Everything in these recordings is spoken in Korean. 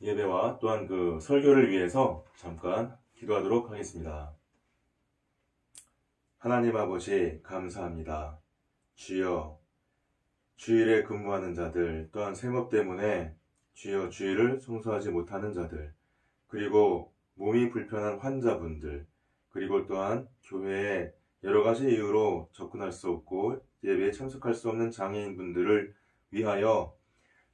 예배와 또한 그 설교를 위해서 잠깐 기도하도록 하겠습니다. 하나님 아버지 감사합니다. 주여, 주일에 근무하는 자들, 또한 생업 때문에 주여 주일을 성수하지 못하는 자들, 그리고 몸이 불편한 환자분들, 그리고 또한 교회에 여러 가지 이유로 접근할 수 없고 예배에 참석할 수 없는 장애인분들을 위하여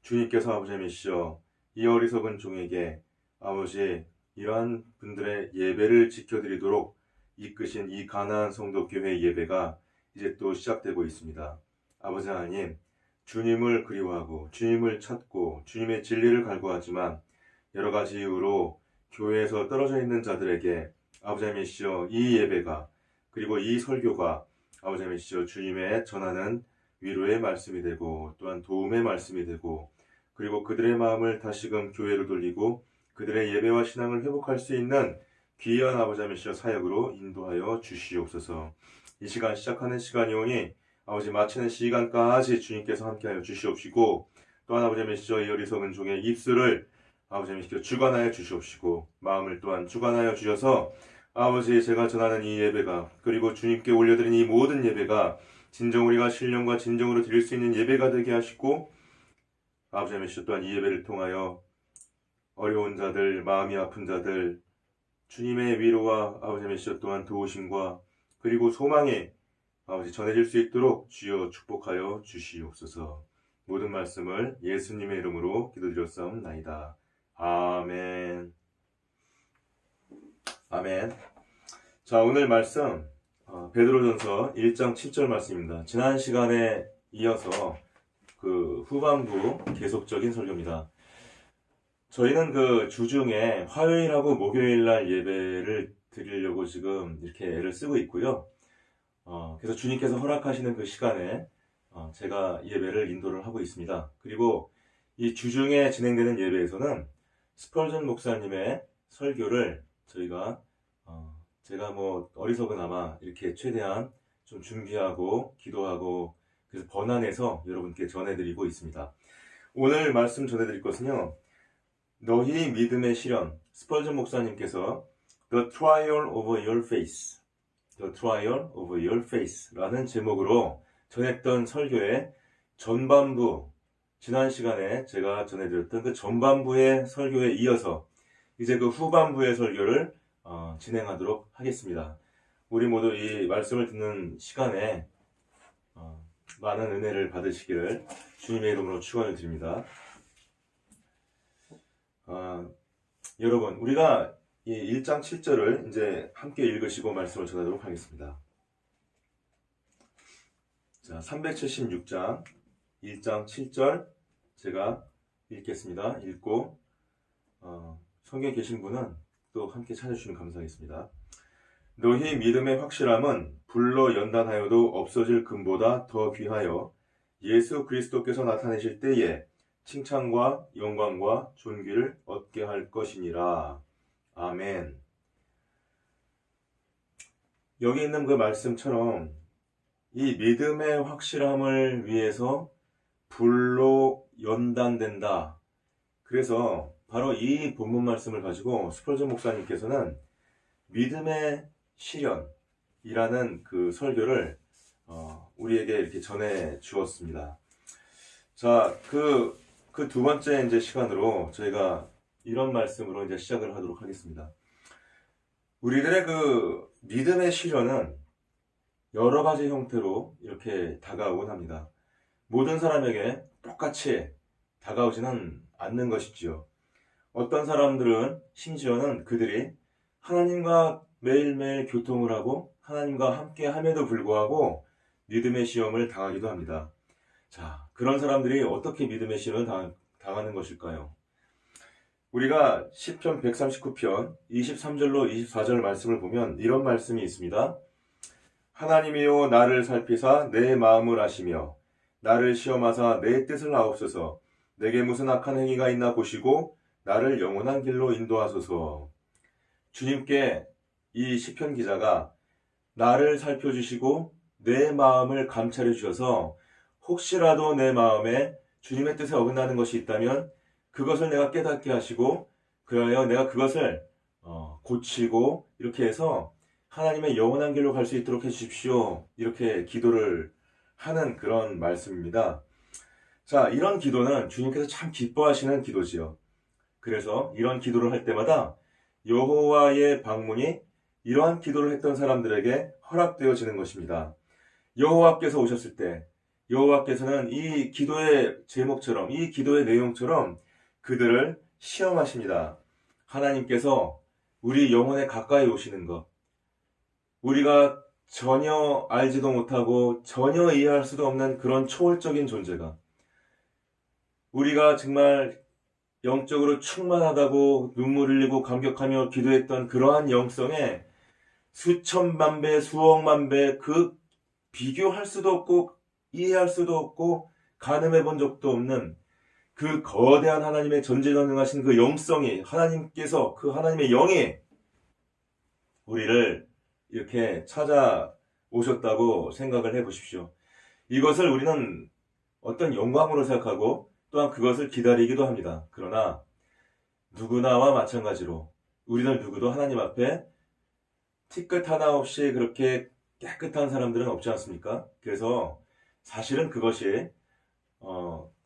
주님께서 아버지이시여 이 어리석은 종에게 아버지 이러한 분들의 예배를 지켜드리도록 이끄신 이 가나안 성도교회 예배가 이제 또 시작되고 있습니다. 아버지 하나님, 주님을 그리워하고 주님을 찾고 주님의 진리를 갈구하지만 여러 가지 이유로 교회에서 떨어져 있는 자들에게 아버지 하나님이시여 이 예배가 그리고 이 설교가 아버지 하나님이시여 주님의 전하는 위로의 말씀이 되고 또한 도움의 말씀이 되고 그리고 그들의 마음을 다시금 교회로 돌리고 그들의 예배와 신앙을 회복할 수 있는 귀한 아버지 하나님이시여 사역으로 인도하여 주시옵소서. 이 시간 시작하는 시간이 오니 아버지 마치는 시간까지 주님께서 함께하여 주시옵시고 또한 아버지 하나님이시여 이 어리석은 종의 입술을 아버지 하나님이시여 주관하여 주시옵시고 마음을 또한 주관하여 주셔서 아버지 제가 전하는 이 예배가 그리고 주님께 올려드린 이 모든 예배가 진정 우리가 신령과 진정으로 드릴 수 있는 예배가 되게 하시고 아버지 하나님이시여 또한 이 예배를 통하여 어려운 자들, 마음이 아픈 자들 주님의 위로와 아버지 하나님이시여 또한 도우심과 그리고 소망이 아버지 전해질 수 있도록 주여 축복하여 주시옵소서. 모든 말씀을 예수님의 이름으로 기도드렸사옵나이다. 아멘. 아멘. 자, 오늘 말씀 베드로전서 1장 7절 말씀입니다. 지난 시간에 이어서 그 후반부 계속적인 설교입니다. 저희는 그 주중에 화요일하고 목요일날 예배를 드리려고 지금 이렇게 애를 쓰고 있고요. 그래서 주님께서 허락하시는 그 시간에 제가 예배를 인도를 하고 있습니다. 그리고 이 주중에 진행되는 예배에서는 스펄전 목사님의 설교를 저희가 제가 뭐 어리석은아마 이렇게 최대한 좀 준비하고 기도하고 그래서 번안해서 여러분께 전해드리고 있습니다. 오늘 말씀 전해드릴 것은요. 너희 믿음의 시련, 스펄전 목사님께서 The Trial of Your Faith, The Trial of Your Faith 라는 제목으로 전했던 설교의 전반부, 지난 시간에 제가 전해드렸던 그 전반부의 설교에 이어서 이제 그 후반부의 설교를 진행하도록 하겠습니다. 우리 모두 이 말씀을 듣는 시간에 많은 은혜를 받으시기를 주님의 이름으로 축원을 드립니다. 여러분, 우리가 이 1장 7절을 이제 함께 읽으시고 말씀을 전하도록 하겠습니다. 자, 376장 1장 7절 제가 읽겠습니다. 읽고 성경에 계신 분은 또 함께 찾아주시면 감사하겠습니다. 너희 믿음의 확실함은 불로 연단하여도 없어질 금보다 더 귀하여 예수 그리스도께서 나타내실 때에 칭찬과 영광과 존귀를 얻게 할 것이니라. 아멘. 여기 있는 그 말씀처럼 이 믿음의 확실함을 위해서 불로 연단된다. 그래서 바로 이 본문 말씀을 가지고 스펄전 목사님께서는 믿음의 시련이라는 그 설교를 우리에게 이렇게 전해 주었습니다. 자, 그 두 번째 이제 시간으로 저희가 이런 말씀으로 이제 시작을 하도록 하겠습니다. 우리들의 그 믿음의 시련은 여러 가지 형태로 이렇게 다가오곤 합니다. 모든 사람에게 똑같이 다가오지는 않는 것이지요. 어떤 사람들은 심지어는 그들이 하나님과 매일매일 교통을 하고 하나님과 함께 함에도 불구하고 믿음의 시험을 당하기도 합니다. 자, 그런 사람들이 어떻게 믿음의 시험을 당하는 것일까요? 우리가 시편 139편 23절로 24절 말씀을 보면 이런 말씀이 있습니다. 하나님이여 나를 살피사 내 마음을 아시며 나를 시험하사 내 뜻을 아옵소서. 내게 무슨 악한 행위가 있나 보시고 나를 영원한 길로 인도하소서. 주님께 이 시편 기자가 나를 살펴주시고 내 마음을 감찰해 주셔서 혹시라도 내 마음에 주님의 뜻에 어긋나는 것이 있다면 그것을 내가 깨닫게 하시고 그래야 내가 그것을 고치고 이렇게 해서 하나님의 영원한 길로 갈 수 있도록 해주십시오. 이렇게 기도를 하는 그런 말씀입니다. 자, 이런 기도는 주님께서 참 기뻐하시는 기도지요. 그래서 이런 기도를 할 때마다 여호와의 방문이 이러한 기도를 했던 사람들에게 허락되어지는 것입니다. 여호와께서 오셨을 때 여호와께서는 이 기도의 제목처럼 이 기도의 내용처럼 그들을 시험하십니다. 하나님께서 우리 영혼에 가까이 오시는 것, 우리가 전혀 알지도 못하고 전혀 이해할 수도 없는 그런 초월적인 존재가 우리가 정말 영적으로 충만하다고 눈물 흘리고 감격하며 기도했던 그러한 영성에 수천만 배, 수억만 배 그 비교할 수도 없고 이해할 수도 없고 가늠해 본 적도 없는 그 거대한 하나님의 전지전능하신 그 영성이 하나님께서 그 하나님의 영이 우리를 이렇게 찾아오셨다고 생각을 해보십시오. 이것을 우리는 어떤 영광으로 생각하고 또한 그것을 기다리기도 합니다. 그러나 누구나와 마찬가지로 우리는 누구도 하나님 앞에 티끌 하나 없이 그렇게 깨끗한 사람들은 없지 않습니까? 그래서 사실은 그것이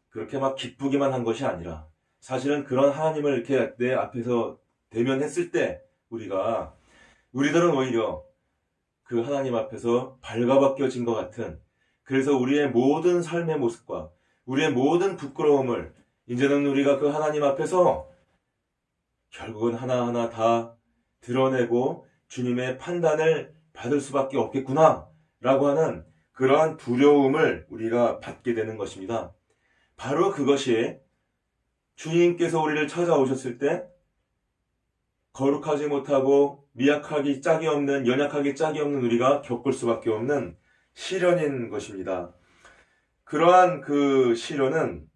그렇게 막 기쁘기만 한 것이 아니라 사실은 그런 하나님을 이렇게 내 앞에서 대면했을 때 우리들은 오히려 그 하나님 앞에서 발가벗겨진 것 같은, 그래서 우리의 모든 삶의 모습과 우리의 모든 부끄러움을 이제는 우리가 그 하나님 앞에서 결국은 하나하나 다 드러내고 주님의 판단을 받을 수밖에 없겠구나 라고 하는 그러한 두려움을 우리가 받게 되는 것입니다. 바로 그것이 주님께서 우리를 찾아오셨을 때 거룩하지 못하고 미약하기 짝이 없는, 연약하기 짝이 없는 우리가 겪을 수밖에 없는 시련인 것입니다. 그러한 그 시련은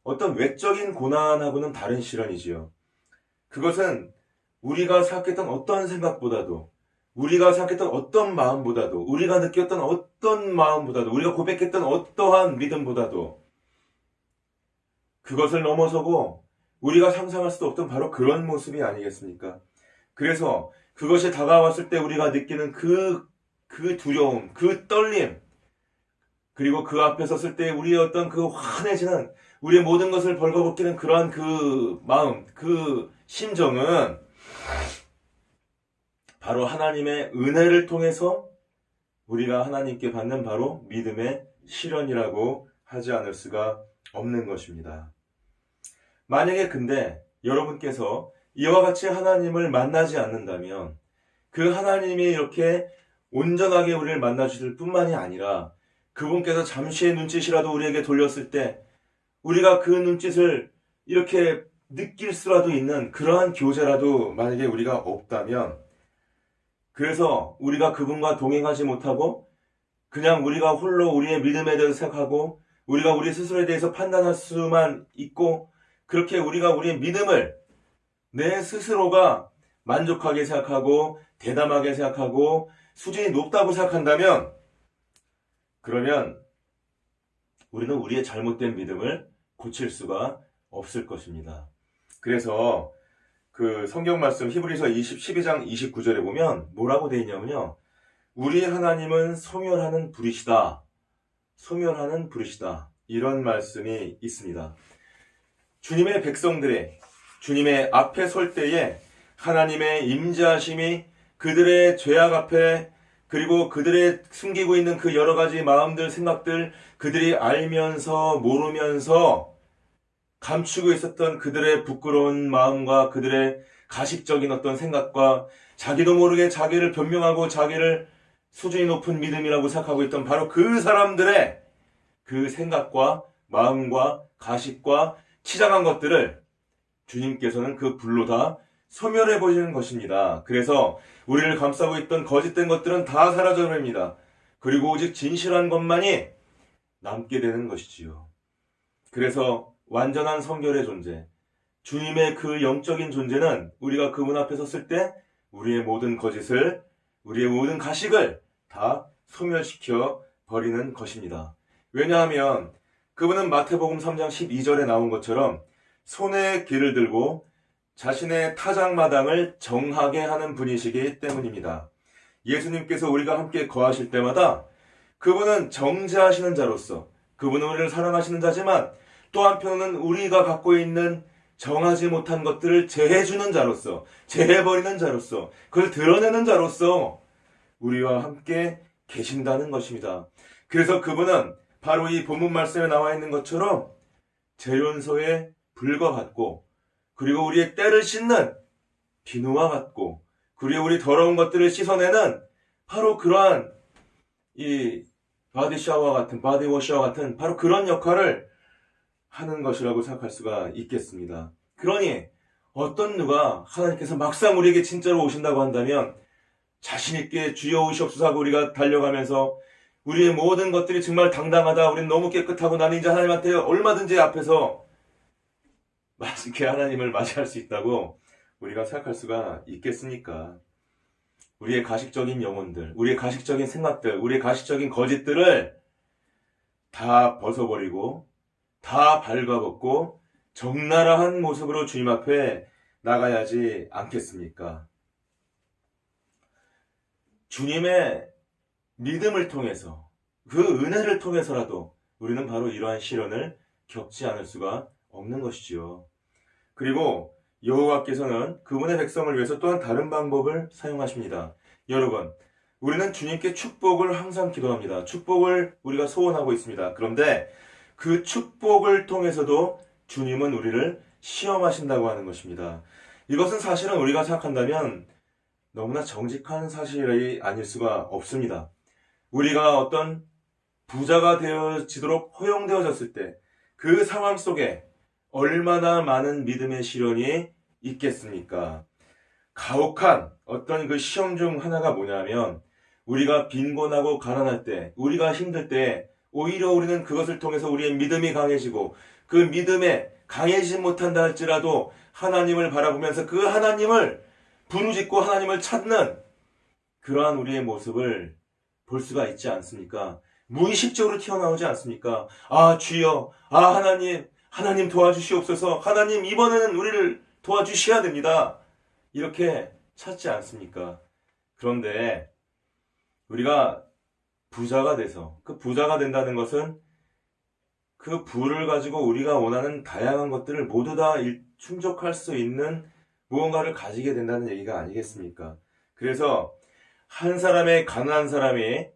어떤 외적인 고난하고는 다른 시련이지요. 그것은 우리가 생각했던 어떤 생각보다도, 우리가 생각했던 어떤 마음보다도, 우리가 느꼈던 어떤 마음보다도, 우리가 고백했던 어떠한 믿음보다도 그것을 넘어서고 우리가 상상할 수도 없던 바로 그런 모습이 아니겠습니까? 그래서 그것이 다가왔을 때 우리가 느끼는 그 두려움, 그 떨림, 그리고 그 앞에 섰을 때 우리의 어떤 그 환해지는, 우리의 모든 것을 벌거벗기는 그러한 그 마음, 그 심정은 바로 하나님의 은혜를 통해서 우리가 하나님께 받는 바로 믿음의 시련이라고 하지 않을 수가 없는 것입니다. 만약에 근데 여러분께서 이와 같이 하나님을 만나지 않는다면 그 하나님이 이렇게 온전하게 우리를 만나주실 뿐만이 아니라 그분께서 잠시의 눈짓이라도 우리에게 돌렸을 때 우리가 그 눈짓을 이렇게 느낄 수라도 있는 그러한 교제라도 만약에 우리가 없다면, 그래서 우리가 그분과 동행하지 못하고 그냥 우리가 홀로 우리의 믿음에 대해서 생각하고 우리가 우리 스스로에 대해서 판단할 수만 있고 그렇게 우리가 우리의 믿음을 내 스스로가 만족하게 생각하고 대담하게 생각하고 수준이 높다고 생각한다면, 그러면 우리는 우리의 잘못된 믿음을 고칠 수가 없을 것입니다. 그래서 그 성경 말씀 히브리서 12장 29절에 보면 뭐라고 되어 있냐면요, 우리 하나님은 소멸하는 불이시다. 소멸하는 불이시다. 이런 말씀이 있습니다. 주님의 백성들의 주님의 앞에 설 때에 하나님의 임재하심이 그들의 죄악 앞에, 그리고 그들의 숨기고 있는 그 여러 가지 마음들, 생각들, 그들이 알면서 모르면서 감추고 있었던 그들의 부끄러운 마음과 그들의 가식적인 어떤 생각과 자기도 모르게 자기를 변명하고 자기를 수준이 높은 믿음이라고 생각하고 있던 바로 그 사람들의 그 생각과 마음과 가식과 치장한 것들을 주님께서는 그 불로 다 소멸해 보시는 것입니다. 그래서 우리를 감싸고 있던 거짓된 것들은 다 사라져 버립니다. 그리고 오직 진실한 것만이 남게 되는 것이지요. 그래서 완전한 성결의 존재, 주님의 그 영적인 존재는 우리가 그분 앞에 섰을 때 우리의 모든 거짓을, 우리의 모든 가식을 다 소멸시켜 버리는 것입니다. 왜냐하면 그분은 마태복음 3장 12절에 나온 것처럼 손에 길을 들고 자신의 타작마당을 정하게 하는 분이시기 때문입니다. 예수님께서 우리가 함께 거하실 때마다 그분은 정죄하시는 자로서 그분은 우리를 사랑하시는 자지만 또 한편은 우리가 갖고 있는 정하지 못한 것들을 제해주는 자로서 제해버리는 자로서 그걸 드러내는 자로서 우리와 함께 계신다는 것입니다. 그래서 그분은 바로 이 본문 말씀에 나와 있는 것처럼 재련소의 불과 같고 그리고 우리의 때를 씻는 비누와 같고 그리고 우리 더러운 것들을 씻어내는 바로 그러한 이 바디샤워와 같은 바디워시와 같은 바로 그런 역할을 하는 것이라고 생각할 수가 있겠습니다. 그러니 어떤 누가 하나님께서 막상 우리에게 진짜로 오신다고 한다면 자신있게 주여 오시옵소서 하고 우리가 달려가면서 우리의 모든 것들이 정말 당당하다. 우리는 너무 깨끗하고 나는 이제 하나님한테 얼마든지 앞에서 맛있게 하나님을 맞이할 수 있다고 우리가 생각할 수가 있겠습니까? 우리의 가식적인 영혼들, 우리의 가식적인 생각들, 우리의 가식적인 거짓들을 다 벗어버리고 다 발가벗고 적나라한 모습으로 주님 앞에 나가야지 않겠습니까? 주님의 믿음을 통해서 그 은혜를 통해서라도 우리는 바로 이러한 시련을 겪지 않을 수가 없는 것이지요. 그리고 여호와께서는 그분의 백성을 위해서 또한 다른 방법을 사용하십니다. 여러분, 우리는 주님께 축복을 항상 기도합니다. 축복을 우리가 소원하고 있습니다. 그런데 그 축복을 통해서도 주님은 우리를 시험하신다고 하는 것입니다. 이것은 사실은 우리가 생각한다면 너무나 정직한 사실이 아닐 수가 없습니다. 우리가 어떤 부자가 되어지도록 허용되어졌을 때 그 상황 속에 얼마나 많은 믿음의 시련이 있겠습니까? 가혹한 어떤 그 시험 중 하나가 뭐냐면 우리가 빈곤하고 가난할 때, 우리가 힘들 때 오히려 우리는 그것을 통해서 우리의 믿음이 강해지고 그 믿음에 강해지지 못한다 할지라도 하나님을 바라보면서 그 하나님을 부르짖고 하나님을 찾는 그러한 우리의 모습을 볼 수가 있지 않습니까? 무의식적으로 튀어나오지 않습니까? 아, 주여, 아, 하나님 도와주시옵소서. 하나님 이번에는 우리를 도와주셔야 됩니다. 이렇게 찾지 않습니까? 그런데 우리가 부자가 돼서 그 부자가 된다는 것은 그 부를 가지고 우리가 원하는 다양한 것들을 모두 다 충족할 수 있는 무언가를 가지게 된다는 얘기가 아니겠습니까? 그래서 한 사람의 가난한 사람이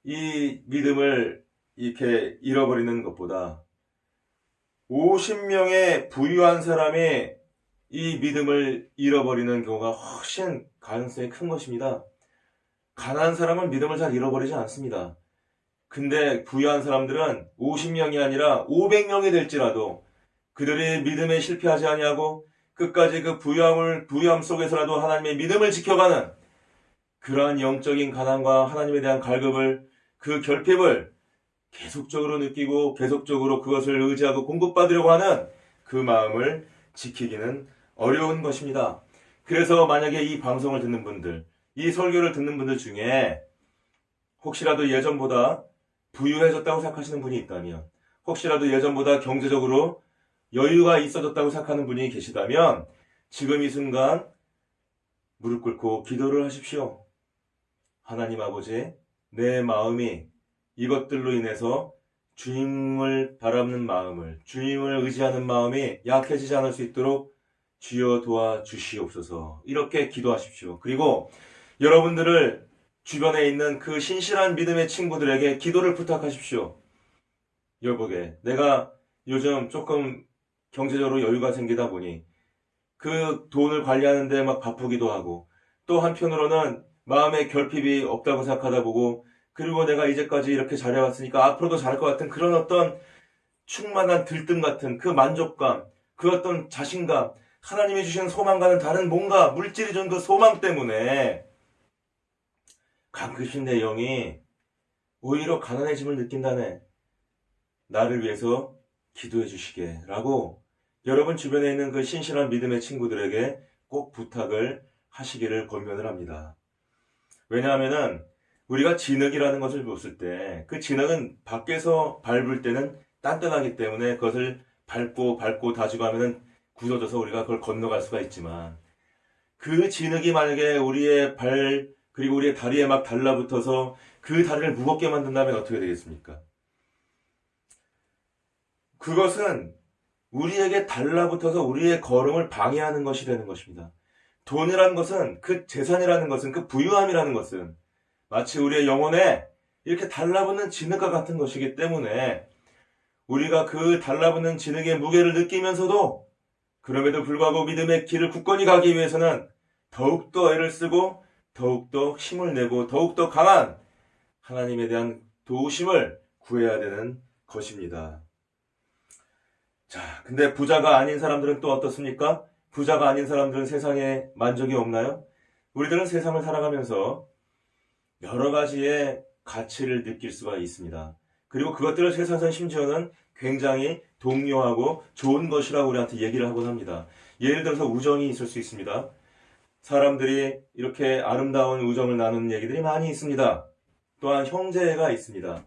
이 믿음을 이렇게 잃어버리는 것보다 50명의 부유한 사람이 이 믿음을 잃어버리는 경우가 훨씬 가능성이 큰 것입니다. 가난한 사람은 믿음을 잘 잃어버리지 않습니다. 근데 부유한 사람들은 50명이 아니라 500명이 될지라도 그들의 믿음에 실패하지 아니하고 끝까지 그 부유함 속에서라도 하나님의 믿음을 지켜가는 그러한 영적인 가난과 하나님에 대한 갈급을 그 결핍을 계속적으로 느끼고 계속적으로 그것을 의지하고 공급받으려고 하는 그 마음을 지키기는 어려운 것입니다. 그래서 만약에 이 방송을 듣는 분들, 이 설교를 듣는 분들 중에 혹시라도 예전보다 부유해졌다고 생각하시는 분이 있다면, 혹시라도 예전보다 경제적으로 여유가 있어졌다고 생각하는 분이 계시다면 지금 이 순간 무릎 꿇고 기도를 하십시오. 하나님 아버지, 내 마음이 이것들로 인해서 주님을 바라는 마음을, 주님을 의지하는 마음이 약해지지 않을 수 있도록 주여 도와주시옵소서. 이렇게 기도하십시오. 그리고 여러분들을 주변에 있는 그 신실한 믿음의 친구들에게 기도를 부탁하십시오. 여보게, 내가 요즘 조금 경제적으로 여유가 생기다 보니 그 돈을 관리하는데 막 바쁘기도 하고 또 한편으로는 마음의 결핍이 없다고 생각하다 보고 그리고 내가 이제까지 이렇게 잘해왔으니까 앞으로도 잘할 것 같은 그런 어떤 충만한 들뜸 같은 그 만족감, 그 어떤 자신감, 하나님이 주시는 소망과는 다른 뭔가 물질이 준 그 소망 때문에 가끔씩 내 영이 오히려 가난해짐을 느낀다네. 나를 위해서 기도해 주시게 라고 여러분 주변에 있는 그 신실한 믿음의 친구들에게 꼭 부탁을 하시기를 권면을 합니다. 왜냐하면은 우리가 진흙이라는 것을 봤을 때 그 진흙은 밖에서 밟을 때는 단단하기 때문에 그것을 밟고 다지고 하면은 굳어져서 우리가 그걸 건너갈 수가 있지만, 그 진흙이 만약에 우리의 발 그리고 우리의 다리에 막 달라붙어서 그 다리를 무겁게 만든다면 어떻게 되겠습니까? 그것은 우리에게 달라붙어서 우리의 걸음을 방해하는 것이 되는 것입니다. 돈이라는 것은, 그 재산이라는 것은, 그 부유함이라는 것은 마치 우리의 영혼에 이렇게 달라붙는 진흙과 같은 것이기 때문에, 우리가 그 달라붙는 진흙의 무게를 느끼면서도 그럼에도 불구하고 믿음의 길을 굳건히 가기 위해서는 더욱더 애를 쓰고 더욱더 힘을 내고 더욱더 강한 하나님에 대한 도우심을 구해야 되는 것입니다. 자, 근데 부자가 아닌 사람들은 또 어떻습니까? 부자가 아닌 사람들은 세상에 만족이 없나요? 우리들은 세상을 살아가면서 여러 가지의 가치를 느낄 수가 있습니다. 그리고 그것들을 세상에서 심지어는 굉장히 동요하고 좋은 것이라고 우리한테 얘기를 하곤 합니다. 예를 들어서 우정이 있을 수 있습니다. 사람들이 이렇게 아름다운 우정을 나누는 얘기들이 많이 있습니다. 또한 형제가 있습니다.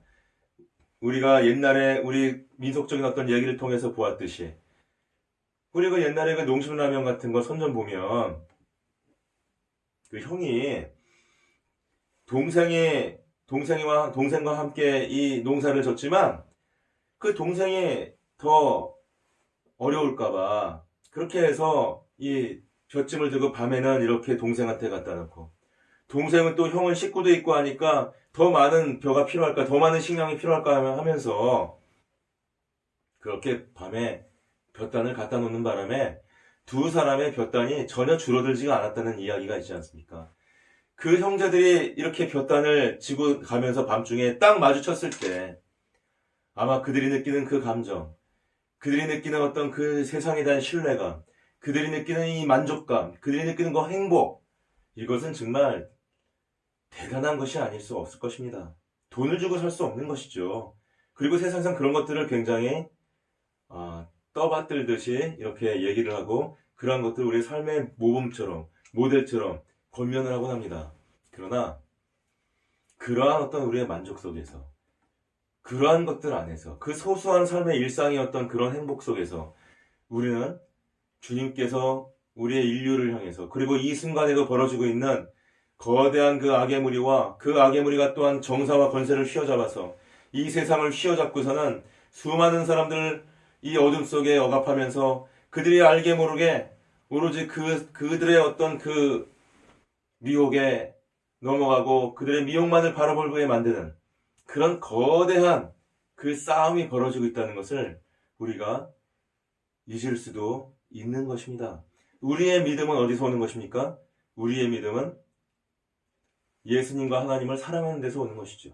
우리가 옛날에 우리 민속적인 어떤 얘기를 통해서 보았듯이, 우리가 옛날에 그 농심라면 같은 거 선전 보면 그 형이 동생과 함께 이 농사를 졌지만 그 동생이 더 어려울까봐 그렇게 해서 이 볏짐을 들고 밤에는 이렇게 동생한테 갖다 놓고, 동생은 또 형은 식구도 있고 하니까 더 많은 벼가 필요할까, 더 많은 식량이 필요할까 하면서 그렇게 밤에 볕단을 갖다 놓는 바람에 두 사람의 볕단이 전혀 줄어들지가 않았다는 이야기가 있지 않습니까? 그 형제들이 이렇게 볕단을 지고 가면서 밤중에 딱 마주쳤을 때 아마 그들이 느끼는 그 감정, 그들이 느끼는 어떤 그 세상에 대한 신뢰감, 그들이 느끼는 이 만족감, 그들이 느끼는 그 행복, 이것은 정말 대단한 것이 아닐 수 없을 것입니다. 돈을 주고 살 수 없는 것이죠. 그리고 세상상 그런 것들을 굉장히 떠받들듯이 이렇게 얘기를 하고 그러한 것들을 우리의 삶의 모범처럼, 모델처럼 권면을 하곤 합니다. 그러나 그러한 어떤 우리의 만족 속에서, 그러한 것들 안에서, 그 소소한 삶의 일상의 어떤 그런 행복 속에서 우리는 주님께서 우리의 인류를 향해서, 그리고 이 순간에도 벌어지고 있는 거대한 그 악의 무리와 그 악의 무리가 또한 정사와 권세를 휘어잡아서 이 세상을 휘어잡고서는 수많은 사람들을 이 어둠 속에 억압하면서 그들이 알게 모르게 오로지 그들의 어떤 그 미혹에 넘어가고 그들의 미혹만을 바라보게 만드는 그런 거대한 그 싸움이 벌어지고 있다는 것을 우리가 잊을 수도 있는 것입니다. 우리의 믿음은 어디서 오는 것입니까? 우리의 믿음은 예수님과 하나님을 사랑하는 데서 오는 것이죠.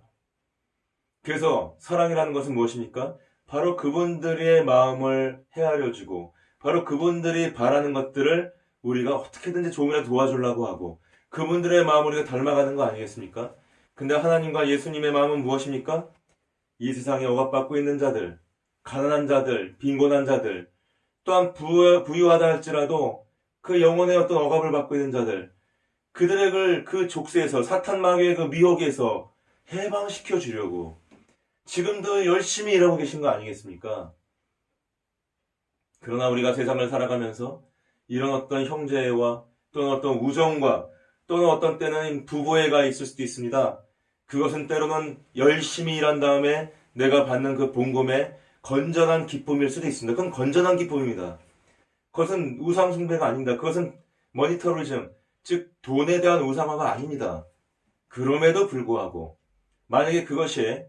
그래서 사랑이라는 것은 무엇입니까? 바로 그분들의 마음을 헤아려주고 바로 그분들이 바라는 것들을 우리가 어떻게든지 조금이라도 도와주려고 하고 그분들의 마음을 우리가 닮아가는 거 아니겠습니까? 근데 하나님과 예수님의 마음은 무엇입니까? 이 세상에 억압받고 있는 자들, 가난한 자들, 빈곤한 자들, 또한 부유하다 할지라도 그 영혼의 어떤 억압을 받고 있는 자들, 그들을 그 족쇄에서, 사탄 마귀의 그 미혹에서 해방시켜 주려고 지금도 열심히 일하고 계신 거 아니겠습니까? 그러나 우리가 세상을 살아가면서 이런 어떤 형제와 또는 어떤 우정과 또는 어떤 때는 부부애가 있을 수도 있습니다. 그것은 때로는 열심히 일한 다음에 내가 받는 그 봉급의 건전한 기쁨일 수도 있습니다. 그건 건전한 기쁨입니다. 그것은 우상 숭배가 아닙니다. 그것은 머니터리즘, 즉 돈에 대한 우상화가 아닙니다. 그럼에도 불구하고 만약에 그것이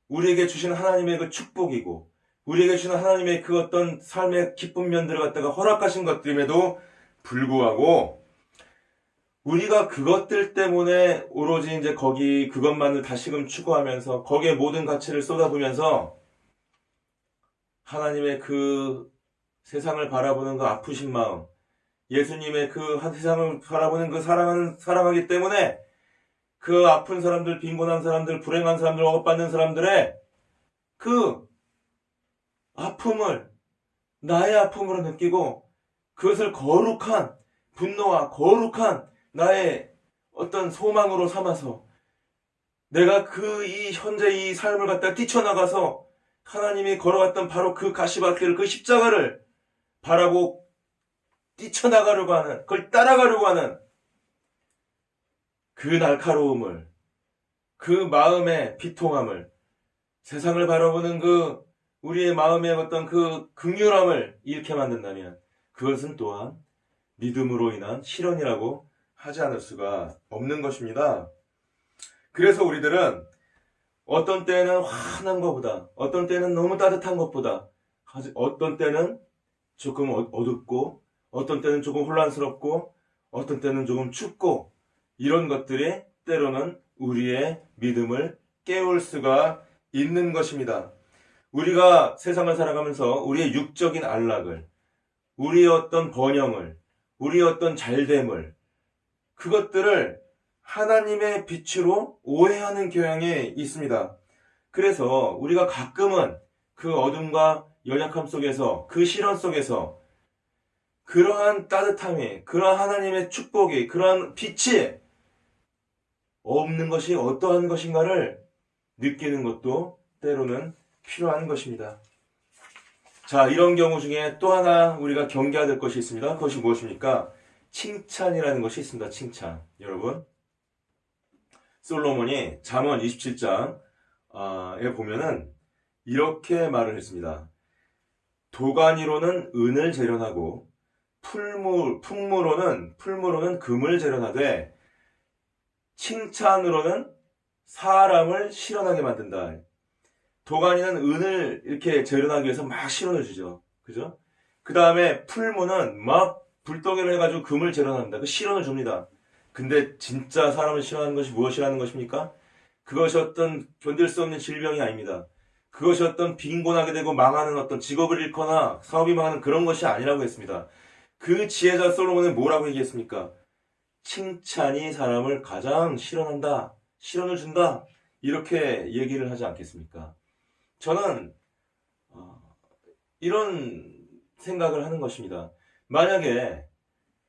우리에게 주신 하나님의 그 축복이고 우리에게 주신 하나님의 그 어떤 삶의 기쁜 면들을 갖다가 허락하신 것들임에도 불구하고 우리가 그것들 때문에 오로지 이제 그것만을 다시금 추구하면서 거기에 모든 가치를 쏟아부으면서 하나님의 그 세상을 바라보는 그 아프신 마음, 예수님의 그 세상을 바라보는 그 사랑하기 때문에 그 아픈 사람들, 빈곤한 사람들, 불행한 사람들, 억압받는 사람들의 그 아픔을 나의 아픔으로 느끼고 그것을 거룩한 분노와 거룩한 나의 어떤 소망으로 삼아서 내가 이 현재 이 삶을 갖다 뛰쳐나가서 하나님이 걸어갔던 바로 그 가시밭길, 그 십자가를 바라고 뛰쳐나가려고 하는, 그걸 따라가려고 하는 그 날카로움을, 그 마음의 비통함을, 세상을 바라보는 그 우리의 마음의 어떤 그 긍휼함을 잃게 만든다면 그것은 또한 믿음으로 인한 실현이라고 하지 않을 수가 없는 것입니다. 그래서 우리들은 어떤 때는 환한 것보다, 어떤 때는 너무 따뜻한 것보다, 어떤 때는 조금 어둡고, 어떤 때는 조금 혼란스럽고, 어떤 때는 조금 춥고, 이런 것들이 때로는 우리의 믿음을 깨울 수가 있는 것입니다. 우리가 세상을 살아가면서 우리의 육적인 안락을, 우리의 어떤 번영을, 우리의 어떤 잘됨을, 그것들을 하나님의 빛으로 오해하는 경향이 있습니다. 그래서 우리가 가끔은 그 어둠과 연약함 속에서, 그 시련 속에서 그러한 따뜻함이, 그러한 하나님의 축복이, 그러한 빛이 없는 것이 어떠한 것인가를 느끼는 것도 때로는 필요한 것입니다. 자, 이런 경우 중에 또 하나 우리가 경계해야 될 것이 있습니다. 그것이 무엇입니까? 칭찬이라는 것이 있습니다. 칭찬. 여러분, 솔로몬이 잠언 27장에 보면은 이렇게 말을 했습니다. 도가니로는 은을 재련하고 풍무로는 금을 재련하되 칭찬으로는 사람을 실현하게 만든다. 도가니는 은을 이렇게 재련하기 위해서 막 실현을 주죠. 그죠? 그 다음에 풀무는 막 불덩이를 해가지고 금을 재련합니다. 그 실현을 줍니다. 근데 진짜 사람을 실현하는 것이 무엇이라는 것입니까? 그것이 어떤 견딜 수 없는 질병이 아닙니다. 그것이 어떤 빈곤하게 되고 망하는 어떤 직업을 잃거나 사업이 망하는 그런 것이 아니라고 했습니다. 그 지혜자 솔로몬은 뭐라고 얘기했습니까? 칭찬이 사람을 가장 실현한다, 실현을 준다, 이렇게 얘기를 하지 않겠습니까? 저는 이런 생각을 하는 것입니다. 만약에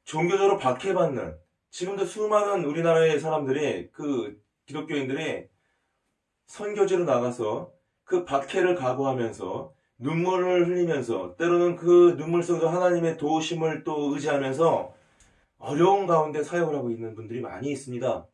종교적으로 박해받는, 지금도 수많은 우리나라의 사람들이, 그 기독교인들이 선교지로 나가서 그 박해를 각오하면서 눈물을 흘리면서, 때로는 그 눈물 속에서 하나님의 도우심을 또 의지하면서 어려운 가운데 사역을 하고 있는 분들이 많이 있습니다.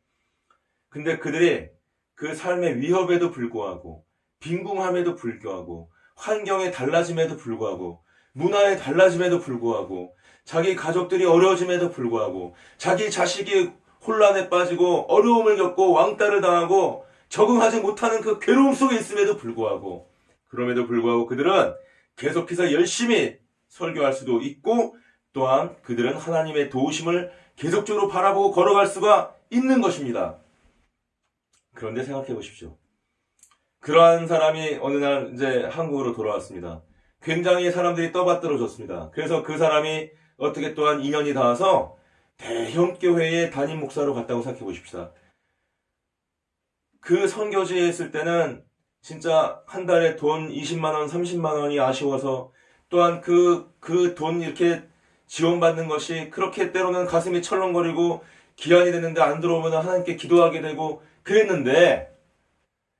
근데 그들이 그 삶의 위협에도 불구하고, 빈궁함에도 불구하고, 환경의 달라짐에도 불구하고, 문화의 달라짐에도 불구하고, 자기 가족들이 어려워짐에도 불구하고, 자기 자식이 혼란에 빠지고 어려움을 겪고 왕따를 당하고 적응하지 못하는 그 괴로움 속에 있음에도 불구하고, 그럼에도 불구하고 그들은 계속해서 열심히 설교할 수도 있고, 또한 그들은 하나님의 도우심을 계속적으로 바라보고 걸어갈 수가 있는 것입니다. 그런데 생각해 보십시오. 그러한 사람이 어느 날 이제 한국으로 돌아왔습니다. 굉장히 사람들이 떠받들어졌습니다. 그래서 그 사람이 어떻게 또한 2년이 닿아서 대형 교회의 담임 목사로 갔다고 생각해 보십시다. 그 선교지에 있을 때는 진짜 한 달에 돈 20만 원, 30만 원이 아쉬워서, 또한 그 돈 이렇게 지원받는 것이 그렇게 때로는 가슴이 철렁거리고 기한이 됐는데 안 들어오면 하나님께 기도하게 되고 그랬는데,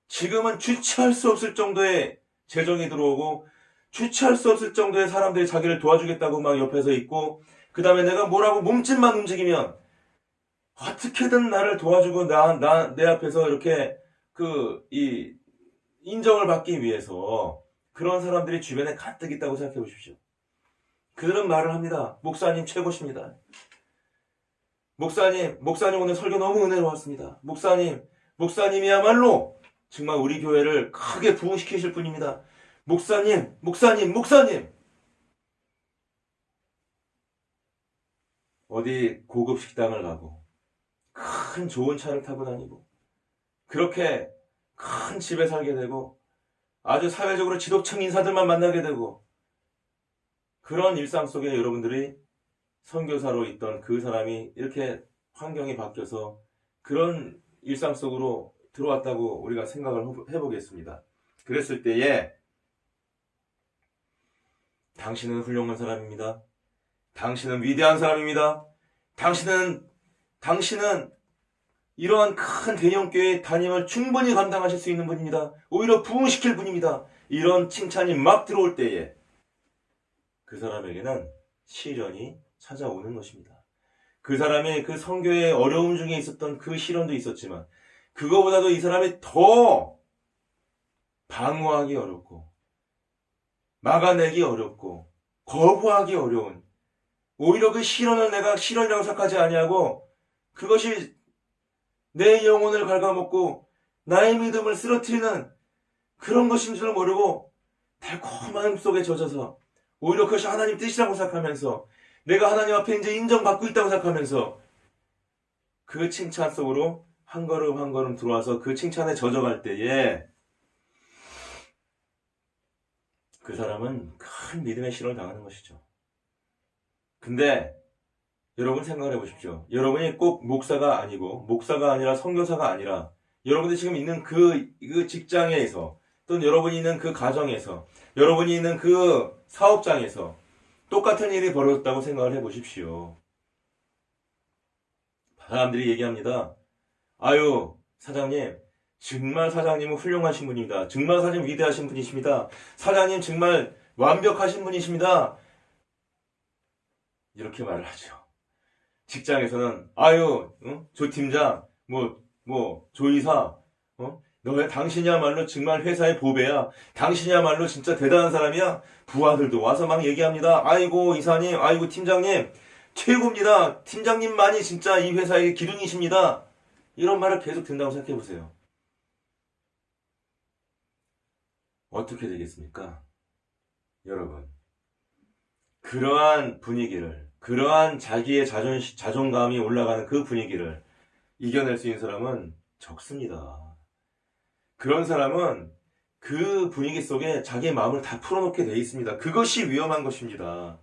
지금은 주체할 수 없을 정도의 재정이 들어오고 주체할 수 없을 정도의 사람들이 자기를 도와주겠다고 막 옆에서 있고, 그 다음에 내가 뭐라고 몸짓만 움직이면 어떻게든 나를 도와주고 내 앞에서 이렇게 인정을 받기 위해서 그런 사람들이 주변에 가득 있다고 생각해 보십시오. 그들은 말을 합니다. 목사님 최고십니다. 목사님 오늘 설교 너무 은혜로웠습니다. 목사님이야말로 정말 우리 교회를 크게 부흥시키실 분입니다. 목사님. 어디 고급 식당을 가고 큰 좋은 차를 타고 다니고 그렇게 큰 집에 살게 되고 아주 사회적으로 지도층 인사들만 만나게 되고, 그런 일상 속에 여러분들이 선교사로 있던 그 사람이 이렇게 환경이 바뀌어서 그런 일상 속으로 들어왔다고 우리가 생각을 해보겠습니다. 그랬을 때에 당신은 훌륭한 사람입니다. 당신은 위대한 사람입니다. 당신은 이러한 큰 대형교회 담임을 충분히 감당하실 수 있는 분입니다. 오히려 부흥시킬 분입니다. 이런 칭찬이 막 들어올 때에 그 사람에게는 시련이 찾아오는 것입니다. 그 사람이 그 선교의 어려움 중에 있었던 그 시련도 있었지만 그거보다도 이 사람이 더 방어하기 어렵고 막아내기 어렵고 거부하기 어려운, 오히려 그 시련을 내가 시련이라고 생각하지 아니하고 그것이 내 영혼을 갉아먹고 나의 믿음을 쓰러뜨리는 그런 것인 줄 모르고 달콤한 속에 젖어서 오히려 그것이 하나님 뜻이라고 생각하면서 내가 하나님 앞에 이제 인정받고 있다고 생각하면서 그 칭찬 속으로 한 걸음 한 걸음 들어와서 그 칭찬에 젖어갈 때에 그 사람은 큰 믿음의 시련을 당하는 것이죠. 근데 여러분 생각을 해보십시오. 여러분이 꼭 목사가 아니라 선교사가 아니라 여러분이 지금 있는 그 직장에서 또는 여러분이 있는 그 가정에서 여러분이 있는 그 사업장에서 똑같은 일이 벌어졌다고 생각을 해보십시오. 사람들이 얘기합니다. 아유, 사장님, 정말 사장님은 훌륭하신 분입니다. 정말 사장님 위대하신 분이십니다. 사장님 정말 완벽하신 분이십니다. 이렇게 말을 하죠. 직장에서는 아유, 조 팀장, 조 이사, 당신이야말로 정말 회사의 보배야. 당신이야말로 진짜 대단한 사람이야. 부하들도 와서 막 얘기합니다. 아이고 이사님, 아이고 팀장님, 최고입니다. 팀장님만이 진짜 이 회사의 기둥이십니다. 이런 말을 계속 듣는다고 생각해 보세요. 어떻게 되겠습니까? 여러분, 그러한 분위기를, 그러한 자기의 자존감이 올라가는 그 분위기를 이겨낼 수 있는 사람은 적습니다. 그런 사람은 그 분위기 속에 자기의 마음을 다 풀어놓게 돼 있습니다. 그것이 위험한 것입니다.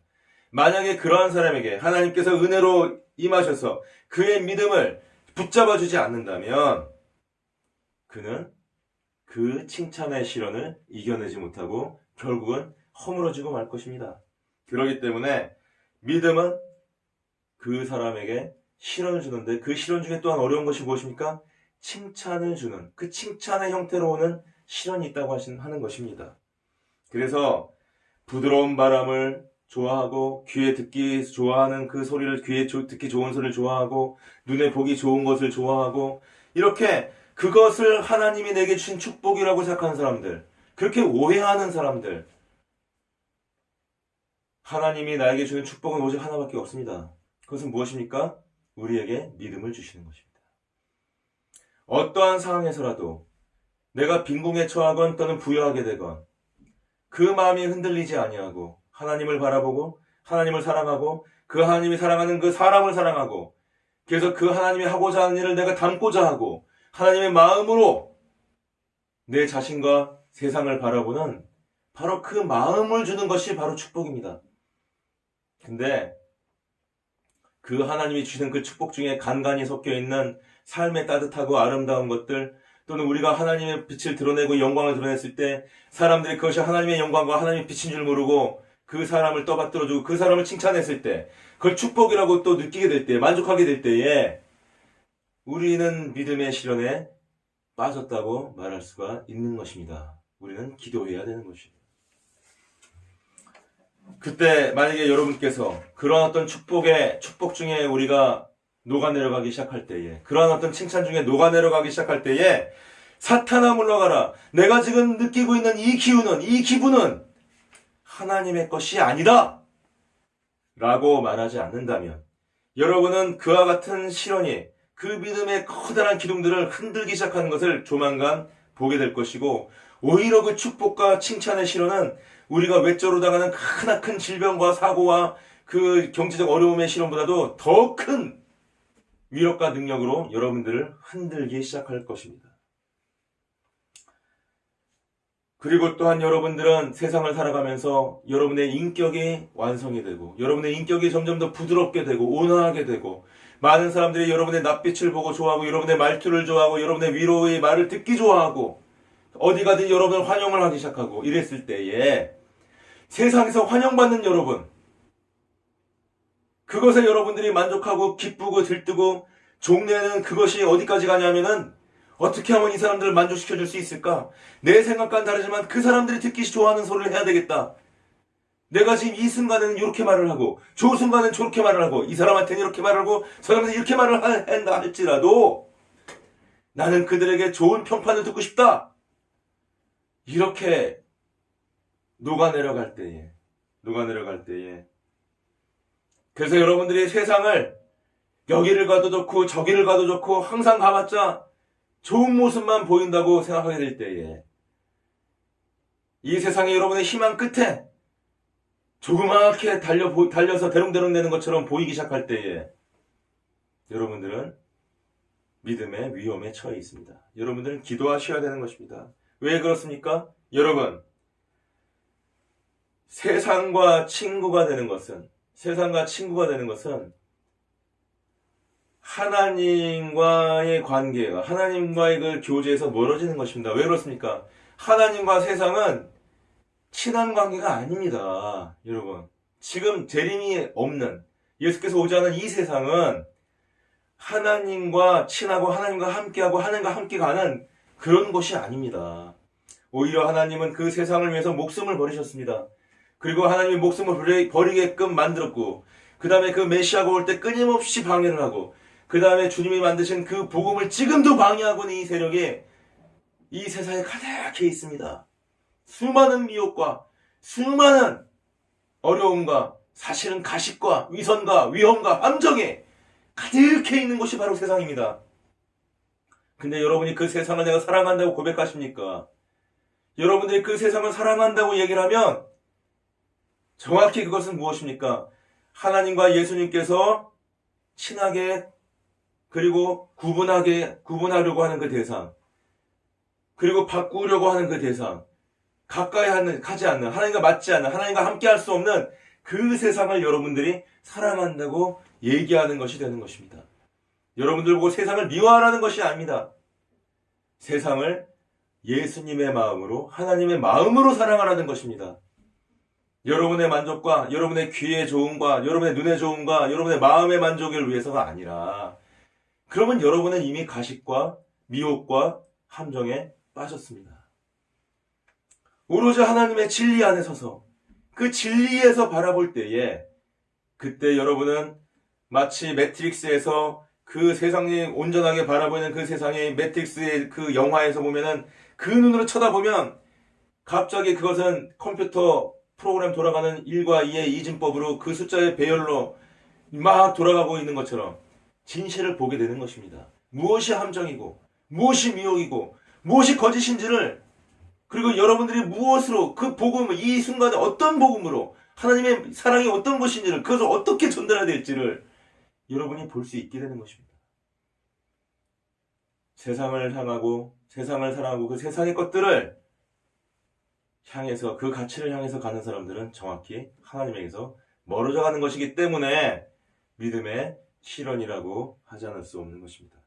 만약에 그러한 사람에게 하나님께서 은혜로 임하셔서 그의 믿음을 붙잡아주지 않는다면 그는 그 칭찬의 시련을 이겨내지 못하고 결국은 허물어지고 말 것입니다. 그렇기 때문에 믿음은 그 사람에게 시련을 주는데 그 시련 중에 또한 어려운 것이 무엇입니까? 칭찬을 주는, 그 칭찬의 형태로 오는 시련이 있다고 하는 것입니다. 그래서 부드러운 바람을 좋아하고 귀에 듣기 좋아하는 그 소리를, 귀에 듣기 좋은 소리를 좋아하고 눈에 보기 좋은 것을 좋아하고 이렇게 그것을 하나님이 내게 주신 축복이라고 생각하는 사람들, 그렇게 오해하는 사람들, 하나님이 나에게 주는 축복은 오직 하나밖에 없습니다. 그것은 무엇입니까? 우리에게 믿음을 주시는 것입니다. 어떠한 상황에서라도 내가 빈궁에 처하건 또는 부여하게 되건 그 마음이 흔들리지 아니하고 하나님을 바라보고 하나님을 사랑하고 그 하나님이 사랑하는 그 사람을 사랑하고 그래서 그 하나님이 하고자 하는 일을 내가 담고자 하고 하나님의 마음으로 내 자신과 세상을 바라보는 바로 그 마음을 주는 것이 바로 축복입니다. 근데 그 하나님이 주시는 그 축복 중에 간간히 섞여 있는 삶의 따뜻하고 아름다운 것들 또는 우리가 하나님의 빛을 드러내고 영광을 드러냈을 때 사람들이 그것이 하나님의 영광과 하나님의 빛인 줄 모르고 그 사람을 떠받들어주고 그 사람을 칭찬했을 때 그걸 축복이라고 또 느끼게 될 때, 만족하게 될 때에 우리는 믿음의 시련에 빠졌다고 말할 수가 있는 것입니다. 우리는 기도해야 되는 것입니다. 그때 만약에 여러분께서 그런 어떤 축복 중에 우리가 녹아내려가기 시작할 때에, 그러한 어떤 칭찬 중에 녹아내려가기 시작할 때에 사탄아 물러가라. 내가 지금 느끼고 있는 이 기분은 하나님의 것이 아니다 라고 말하지 않는다면 여러분은 그와 같은 시련이 그 믿음의 커다란 기둥들을 흔들기 시작하는 것을 조만간 보게 될 것이고 오히려 그 축복과 칭찬의 시련은 우리가 외적으로 당하는 크나큰 질병과 사고와 그 경제적 어려움의 시련보다도 더 큰 위력과 능력으로 여러분들을 흔들기 시작할 것입니다. 그리고 또한 여러분들은 세상을 살아가면서 여러분의 인격이 완성이 되고 여러분의 인격이 점점 더 부드럽게 되고 온화하게 되고 많은 사람들이 여러분의 낯빛을 보고 좋아하고 여러분의 말투를 좋아하고 여러분의 위로의 말을 듣기 좋아하고 어디 가든 여러분을 환영을 하기 시작하고 이랬을 때에 세상에서 환영받는 여러분, 그것에 여러분들이 만족하고 기쁘고 들뜨고 종래는 그것이 어디까지 가냐면은 어떻게 하면 이 사람들을 만족시켜줄 수 있을까? 내 생각과는 다르지만 그 사람들이 듣기 좋아하는 소리를 해야 되겠다. 내가 지금 이 순간에는 이렇게 말을 하고 저 순간에는 저렇게 말을 하고 이 사람한테는 이렇게 말을 하고 저 사람한테는 이렇게 말을 한다 할지라도 나는 그들에게 좋은 평판을 듣고 싶다. 이렇게 녹아내려갈 때에 그래서 여러분들이 세상을 여기를 가도 좋고 저기를 가도 좋고 항상 가봤자 좋은 모습만 보인다고 생각하게 될 때에 이 세상에 여러분의 희망 끝에 조그맣게 달려서 대롱대롱 되는 것처럼 보이기 시작할 때에 여러분들은 믿음의 위험에 처해 있습니다. 여러분들은 기도하셔야 되는 것입니다. 왜 그렇습니까? 여러분, 세상과 친구가 되는 것은 하나님과의 관계가 하나님과의 그 교제에서 멀어지는 것입니다. 왜 그렇습니까? 하나님과 세상은 친한 관계가 아닙니다. 여러분, 지금 재림이 없는 예수께서 오지 않은 이 세상은 하나님과 친하고 하나님과 함께하고 하나님과 함께 가는 그런 곳이 아닙니다. 오히려 하나님은 그 세상을 위해서 목숨을 버리셨습니다. 그리고 하나님이 목숨을 버리게끔 만들었고 그 다음에 그 메시아가 올 때 끊임없이 방해를 하고 그 다음에 주님이 만드신 그 복음을 지금도 방해하고 있는 이 세력이 이 세상에 가득해 있습니다. 수많은 미혹과 수많은 어려움과 사실은 가식과 위선과 위험과 함정에 가득해 있는 곳이 바로 세상입니다. 근데 여러분이 그 세상을 내가 사랑한다고 고백하십니까? 여러분들이 그 세상을 사랑한다고 얘기를 하면 정확히 그것은 무엇입니까? 하나님과 예수님께서 친하게 그리고 구분하려고 하는 그 대상, 그리고 바꾸려고 하는 그 대상, 가까이 하지 않는, 하나님과 맞지 않는, 하나님과 함께 할 수 없는 그 세상을 여러분들이 사랑한다고 얘기하는 것이 되는 것입니다. 여러분들 보고 세상을 미워하라는 것이 아닙니다. 세상을 예수님의 마음으로, 하나님의 마음으로 사랑하라는 것입니다. 여러분의 만족과 여러분의 귀의 좋음과 여러분의 눈의 좋음과 여러분의 마음의 만족을 위해서가 아니라 그러면 여러분은 이미 가식과 미혹과 함정에 빠졌습니다. 오로지 하나님의 진리 안에 서서 그 진리에서 바라볼 때에 그때 여러분은 마치 매트릭스에서 그 세상이 온전하게 바라보는 그 세상의 매트릭스의 그 영화에서 보면은 그 눈으로 쳐다보면 갑자기 그것은 컴퓨터 프로그램 돌아가는 1과 2의 이진법으로 그 숫자의 배열로 막 돌아가고 있는 것처럼 진실을 보게 되는 것입니다. 무엇이 함정이고 무엇이 미혹이고 무엇이 거짓인지를 그리고 여러분들이 무엇으로 그 복음을 이 순간에 어떤 복음으로 하나님의 사랑이 어떤 것인지를 그것을 어떻게 전달해야 될지를 여러분이 볼 수 있게 되는 것입니다. 세상을 향하고 세상을 사랑하고 그 세상의 것들을 향해서 그 가치를 향해서 가는 사람들은 정확히 하나님에게서 멀어져 가는 것이기 때문에 믿음의 실현이라고 하지 않을 수 없는 것입니다.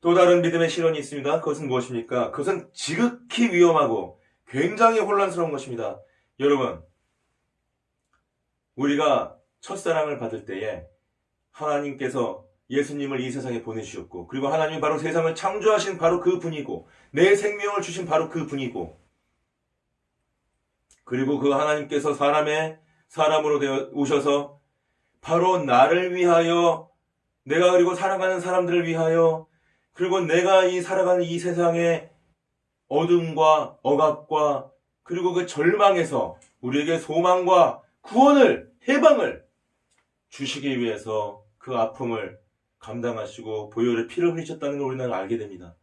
또 다른 믿음의 실현이 있습니다. 그것은 무엇입니까? 그것은 지극히 위험하고 굉장히 혼란스러운 것입니다. 여러분, 우리가 첫사랑을 받을 때에 하나님께서 예수님을 이 세상에 보내주셨고 그리고 하나님이 바로 세상을 창조하신 바로 그 분이고 내 생명을 주신 바로 그 분이고 그리고 그 하나님께서 사람으로 되어 오셔서 바로 나를 위하여 내가 그리고 살아가는 사람들을 위하여 그리고 내가 살아가는 이 세상의 어둠과 억압과 그리고 그 절망에서 우리에게 소망과 구원을 해방을 주시기 위해서 그 아픔을 감당하시고 보혈의 피를 흘리셨다는 걸 우리는 알게 됩니다.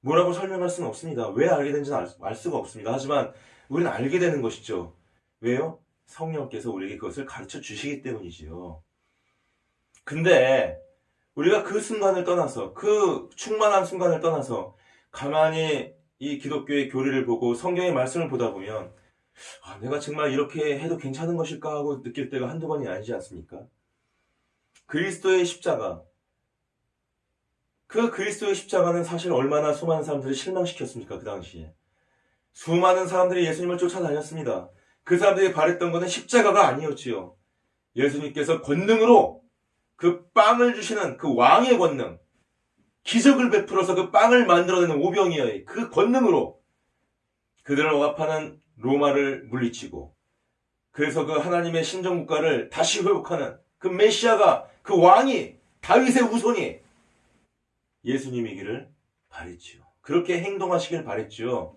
뭐라고 설명할 수는 없습니다. 왜 알게 된지는 알 수가 없습니다. 하지만 우리는 알게 되는 것이죠. 왜요? 성령께서 우리에게 그것을 가르쳐 주시기 때문이지요. 근데 우리가 그 순간을 떠나서 그 충만한 순간을 떠나서 가만히 이 기독교의 교리를 보고 성경의 말씀을 보다 보면 내가 정말 이렇게 해도 괜찮은 것일까 하고 느낄 때가 한두 번이 아니지 않습니까? 그리스도의 십자가, 그 그리스도의 십자가는 사실 얼마나 수많은 사람들을 실망시켰습니까? 그 당시에 수많은 사람들이 예수님을 쫓아다녔습니다. 그 사람들이 바랬던 것은 십자가가 아니었지요. 예수님께서 권능으로 그 빵을 주시는 그 왕의 권능, 기적을 베풀어서 그 빵을 만들어내는 오병이어의 그 권능으로 그들을 억압하는 로마를 물리치고, 그래서 그 하나님의 신정국가를 다시 회복하는 그 메시아가, 그 왕이, 다윗의 후손이 예수님이기를 바랬지요. 그렇게 행동하시길 바랬지요.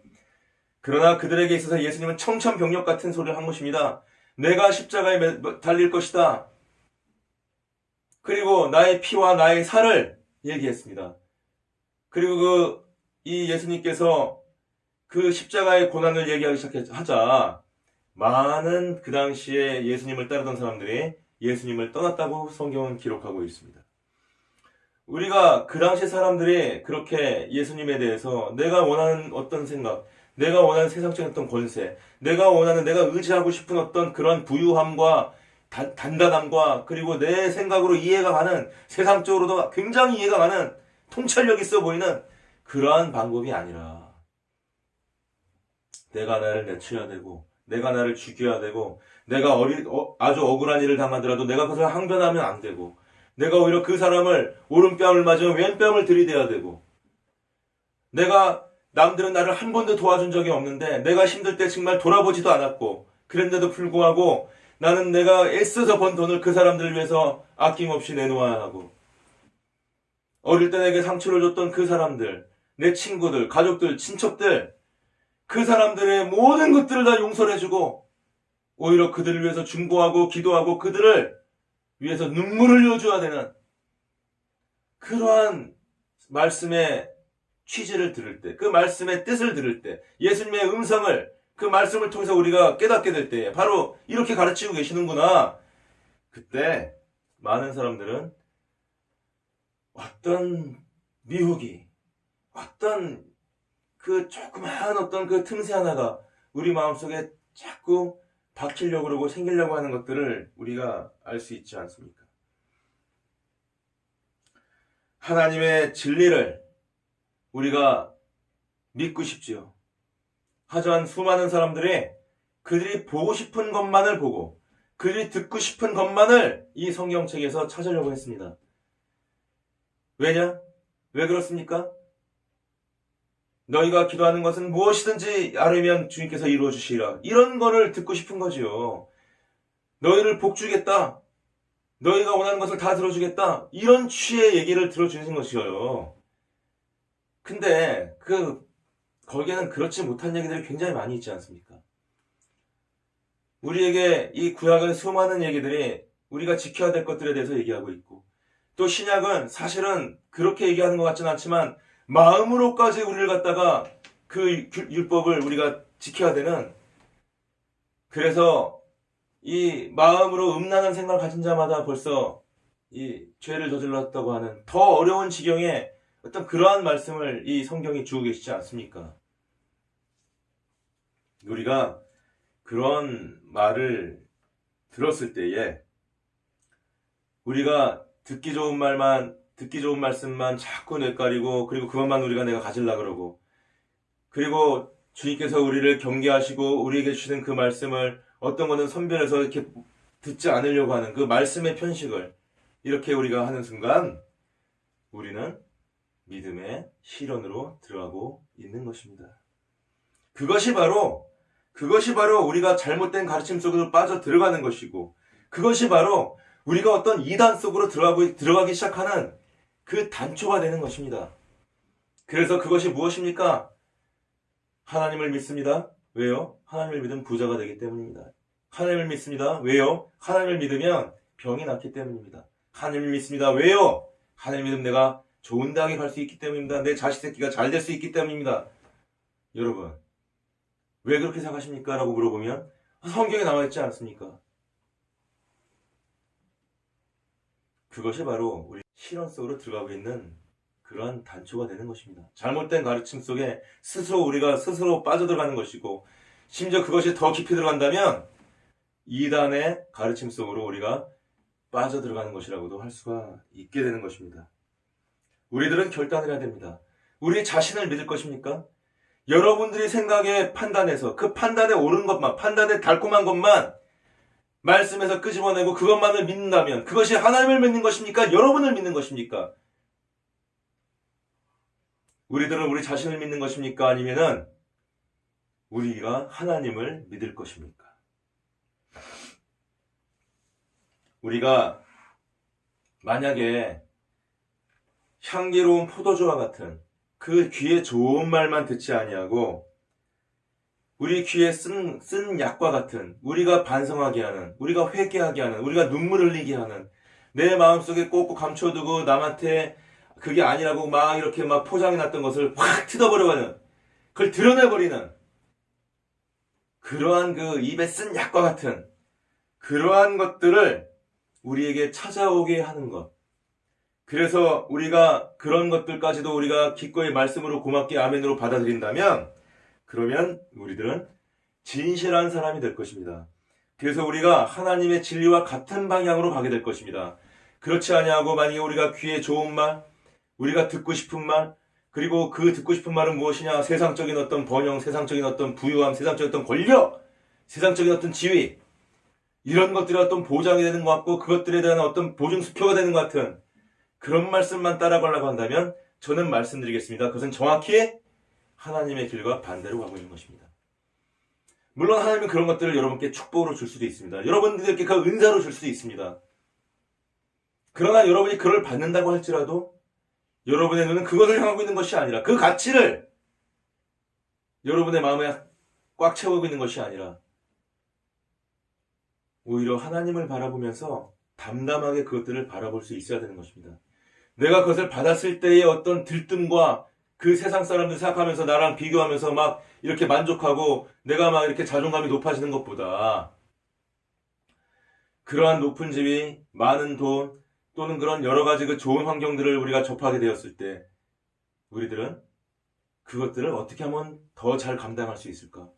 그러나 그들에게 있어서 예수님은 청천벽력 같은 소리를 한 것입니다. 내가 십자가에 달릴 것이다. 그리고 나의 피와 나의 살을 얘기했습니다. 그리고 이 예수님께서 그 십자가의 고난을 얘기하기 시작하자 많은 그 당시에 예수님을 따르던 사람들이 예수님을 떠났다고 성경은 기록하고 있습니다. 우리가 그 당시 사람들이 그렇게 예수님에 대해서 내가 원하는 어떤 생각, 내가 원하는 세상적인 어떤 권세, 내가 의지하고 싶은 어떤 그런 부유함과 단단함과, 그리고 내 생각으로 이해가 가는, 세상적으로도 굉장히 이해가 가는 통찰력 있어 보이는 그러한 방법이 아니라, 내가 나를 내쳐야 되고, 내가 나를 죽여야 되고, 내가 아주 억울한 일을 당하더라도 내가 그것을 항변하면 안 되고, 내가 오히려 그 사람을 오른뺨을 맞으면 왼뺨을 들이대야 되고, 남들은 나를 한 번도 도와준 적이 없는데 내가 힘들 때 정말 돌아보지도 않았고, 그런데도 불구하고 나는 내가 애써서 번 돈을 그 사람들을 위해서 아낌없이 내놓아야 하고, 어릴 때 내게 상처를 줬던 그 사람들, 내 친구들, 가족들, 친척들, 그 사람들의 모든 것들을 다 용서를 해주고, 오히려 그들을 위해서 중보하고 기도하고 그들을 위해서 눈물을 흘려줘야 되는 그러한 말씀의 취지를 들을 때, 그 말씀의 뜻을 들을 때, 예수님의 음성을, 그 말씀을 통해서 우리가 깨닫게 될 때 바로 이렇게 가르치고 계시는구나. 그때 많은 사람들은 어떤 미혹이, 어떤 그 조그마한 어떤 그 틈새 하나가 우리 마음속에 자꾸 박히려고 그러고 생기려고 하는 것들을 우리가 알 수 있지 않습니까? 하나님의 진리를 우리가 믿고 싶지요. 하지만 수많은 사람들이 그들이 보고 싶은 것만을 보고, 그들이 듣고 싶은 것만을 이 성경책에서 찾으려고 했습니다. 왜냐? 왜 그렇습니까? 너희가 기도하는 것은 무엇이든지 아뢰면 주님께서 이루어 주시리라. 이런 거를 듣고 싶은 거지요. 너희를 복주겠다. 너희가 원하는 것을 다 들어주겠다. 이런 취의 얘기를 들어주는 것이에요. 근데 거기에는 그렇지 못한 얘기들이 굉장히 많이 있지 않습니까? 우리에게 이 구약은 수많은 얘기들이 우리가 지켜야 될 것들에 대해서 얘기하고 있고, 또 신약은 사실은 그렇게 얘기하는 것 같지는 않지만 마음으로까지 우리를 갖다가 그 율법을 우리가 지켜야 되는, 그래서 이 마음으로 음란한 생각을 가진 자마다 벌써 이 죄를 저질렀다고 하는 더 어려운 지경에 어떤 그러한 말씀을 이 성경이 주고 계시지 않습니까? 우리가 그런 말을 들었을 때에 우리가 듣기 좋은 말씀만 자꾸 뇌까리고, 그리고 그것만 내가 가지려고 그러고, 그리고 주님께서 우리를 경계하시고 우리에게 주시는 그 말씀을 어떤 거는 선별해서 이렇게 듣지 않으려고 하는 그 말씀의 편식을 이렇게 우리가 하는 순간 우리는 믿음의 시련으로 들어가고 있는 것입니다. 그것이 바로 우리가 잘못된 가르침 속으로 빠져 들어가는 것이고, 그것이 바로 우리가 어떤 이단 속으로 들어가기 시작하는 그 단초가 되는 것입니다. 그래서 그것이 무엇입니까? 하나님을 믿습니다. 왜요? 하나님을 믿으면 부자가 되기 때문입니다. 하나님을 믿습니다. 왜요? 하나님을 믿으면 병이 낫기 때문입니다. 하나님을 믿습니다. 왜요? 하나님을 믿으면 내가 좋은 대학에 갈 수 있기 때문입니다. 내 자식 새끼가 잘 될 수 있기 때문입니다. 여러분, 왜 그렇게 생각하십니까? 라고 물어보면 성경에 나와 있지 않습니까? 그것이 바로 우리 실현 속으로 들어가고 있는 그러한 단초가 되는 것입니다. 잘못된 가르침 속에 우리가 스스로 빠져들어가는 것이고, 심지어 그것이 더 깊이 들어간다면 이단의 가르침 속으로 우리가 빠져들어가는 것이라고도 할 수가 있게 되는 것입니다. 우리들은 결단을 해야 됩니다. 우리 자신을 믿을 것입니까? 여러분들이 생각에 판단해서 그 판단에 옳은 것만, 판단에 달콤한 것만 말씀에서 끄집어내고 그것만을 믿는다면 그것이 하나님을 믿는 것입니까? 여러분을 믿는 것입니까? 우리들은 우리 자신을 믿는 것입니까? 아니면은 우리가 하나님을 믿을 것입니까? 우리가 만약에 향기로운 포도주와 같은 그 귀에 좋은 말만 듣지 아니하고 우리 귀에 쓴 약과 같은 우리가 반성하게 하는, 우리가 회개하게 하는, 우리가 눈물 흘리게 하는, 내 마음속에 꼭꼭 감춰두고 남한테 그게 아니라고 막 이렇게 막 포장해 놨던 것을 확 뜯어버려가는, 그걸 드러내버리는 그러한 그 입에 쓴 약과 같은 그러한 것들을 우리에게 찾아오게 하는 것. 그래서 우리가 그런 것들까지도 우리가 기꺼이 말씀으로 고맙게 아멘으로 받아들인다면 그러면 우리들은 진실한 사람이 될 것입니다. 그래서 우리가 하나님의 진리와 같은 방향으로 가게 될 것입니다. 그렇지 아니하고 만약에 우리가 귀에 좋은 말, 우리가 듣고 싶은 말, 그리고 그 듣고 싶은 말은 무엇이냐? 세상적인 어떤 번영, 세상적인 어떤 부유함, 세상적인 어떤 권력, 세상적인 어떤 지위, 이런 것들이 어떤 보장이 되는 것 같고 그것들에 대한 어떤 보증수표가 되는 것 같은 그런 말씀만 따라가려고 한다면 저는 말씀드리겠습니다. 그것은 정확히 하나님의 길과 반대로 가고 있는 것입니다. 물론 하나님은 그런 것들을 여러분께 축복으로 줄 수도 있습니다. 여러분들께 그 은사로 줄 수도 있습니다. 그러나 여러분이 그걸 받는다고 할지라도 여러분의 눈은 그것을 향하고 있는 것이 아니라 그 가치를 여러분의 마음에 꽉 채우고 있는 것이 아니라 오히려 하나님을 바라보면서 담담하게 그것들을 바라볼 수 있어야 되는 것입니다. 내가 그것을 받았을 때의 어떤 들뜸과 그 세상 사람들 생각하면서 나랑 비교하면서 막 이렇게 만족하고 내가 막 이렇게 자존감이 높아지는 것보다 그러한 높은 지위, 많은 돈 또는 그런 여러 가지 그 좋은 환경들을 우리가 접하게 되었을 때 우리들은 그것들을 어떻게 하면 더 잘 감당할 수 있을까?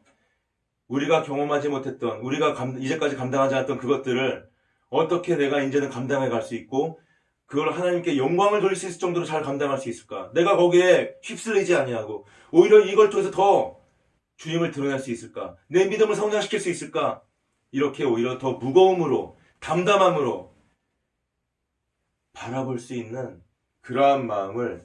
우리가 경험하지 못했던, 우리가 이제까지 감당하지 않았던 그것들을 어떻게 내가 이제는 감당해 갈 수 있고 그걸 하나님께 영광을 돌릴 수 있을 정도로 잘 감당할 수 있을까? 내가 거기에 휩쓸리지 아니하고 오히려 이걸 통해서 더 주님을 드러낼 수 있을까? 내 믿음을 성장시킬 수 있을까? 이렇게 오히려 더 무거움으로, 담담함으로 바라볼 수 있는 그러한 마음을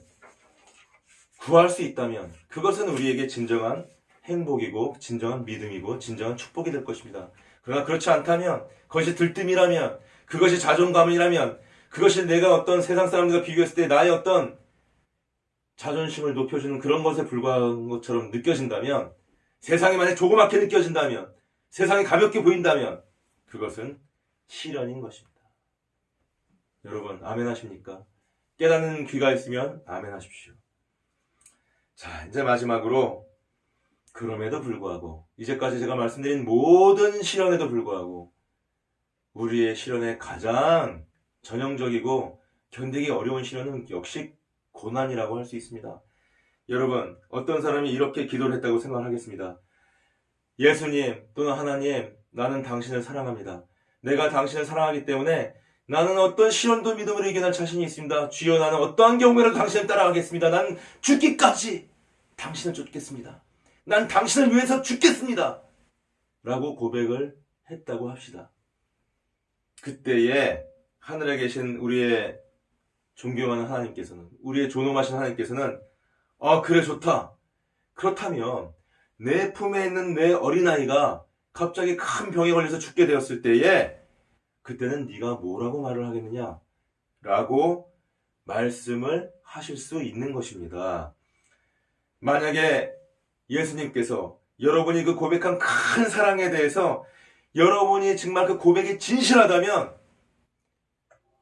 구할 수 있다면 그것은 우리에게 진정한 행복이고 진정한 믿음이고 진정한 축복이 될 것입니다. 그러나 그렇지 않다면 그것이 들뜸이라면 그것이 자존감이라면 그것이 내가 어떤 세상 사람들과 비교했을 때 나의 어떤 자존심을 높여주는 그런 것에 불과한 것처럼 느껴진다면 세상이 만약 조그맣게 느껴진다면 세상이 가볍게 보인다면 그것은 시련인 것입니다. 여러분 아멘 하십니까? 깨닫는 귀가 있으면 아멘 하십시오. 자, 이제 마지막으로 그럼에도 불구하고 이제까지 제가 말씀드린 모든 시련에도 불구하고 우리의 시련의 가장 전형적이고 견디기 어려운 시련은 역시 고난이라고 할 수 있습니다. 여러분 어떤 사람이 이렇게 기도를 했다고 생각하겠습니다. 예수님 또는 하나님, 나는 당신을 사랑합니다. 내가 당신을 사랑하기 때문에 나는 어떤 시련도 믿음으로 이겨낼 자신이 있습니다. 주여, 나는 어떠한 경우에라도 당신을 따라가겠습니다. 난 죽기까지 당신을 쫓겠습니다. 난 당신을 위해서 죽겠습니다. 라고 고백을 했다고 합시다. 그때에 하늘에 계신 우리의 존경하는 하나님께서는, 우리의 존엄하신 하나님께서는 그래 좋다. 그렇다면 내 품에 있는 내 어린아이가 갑자기 큰 병에 걸려서 죽게 되었을 때에 그때는 네가 뭐라고 말을 하겠느냐? 라고 말씀을 하실 수 있는 것입니다. 만약에 예수님께서 여러분이 그 고백한 큰 사랑에 대해서 여러분이 정말 그 고백이 진실하다면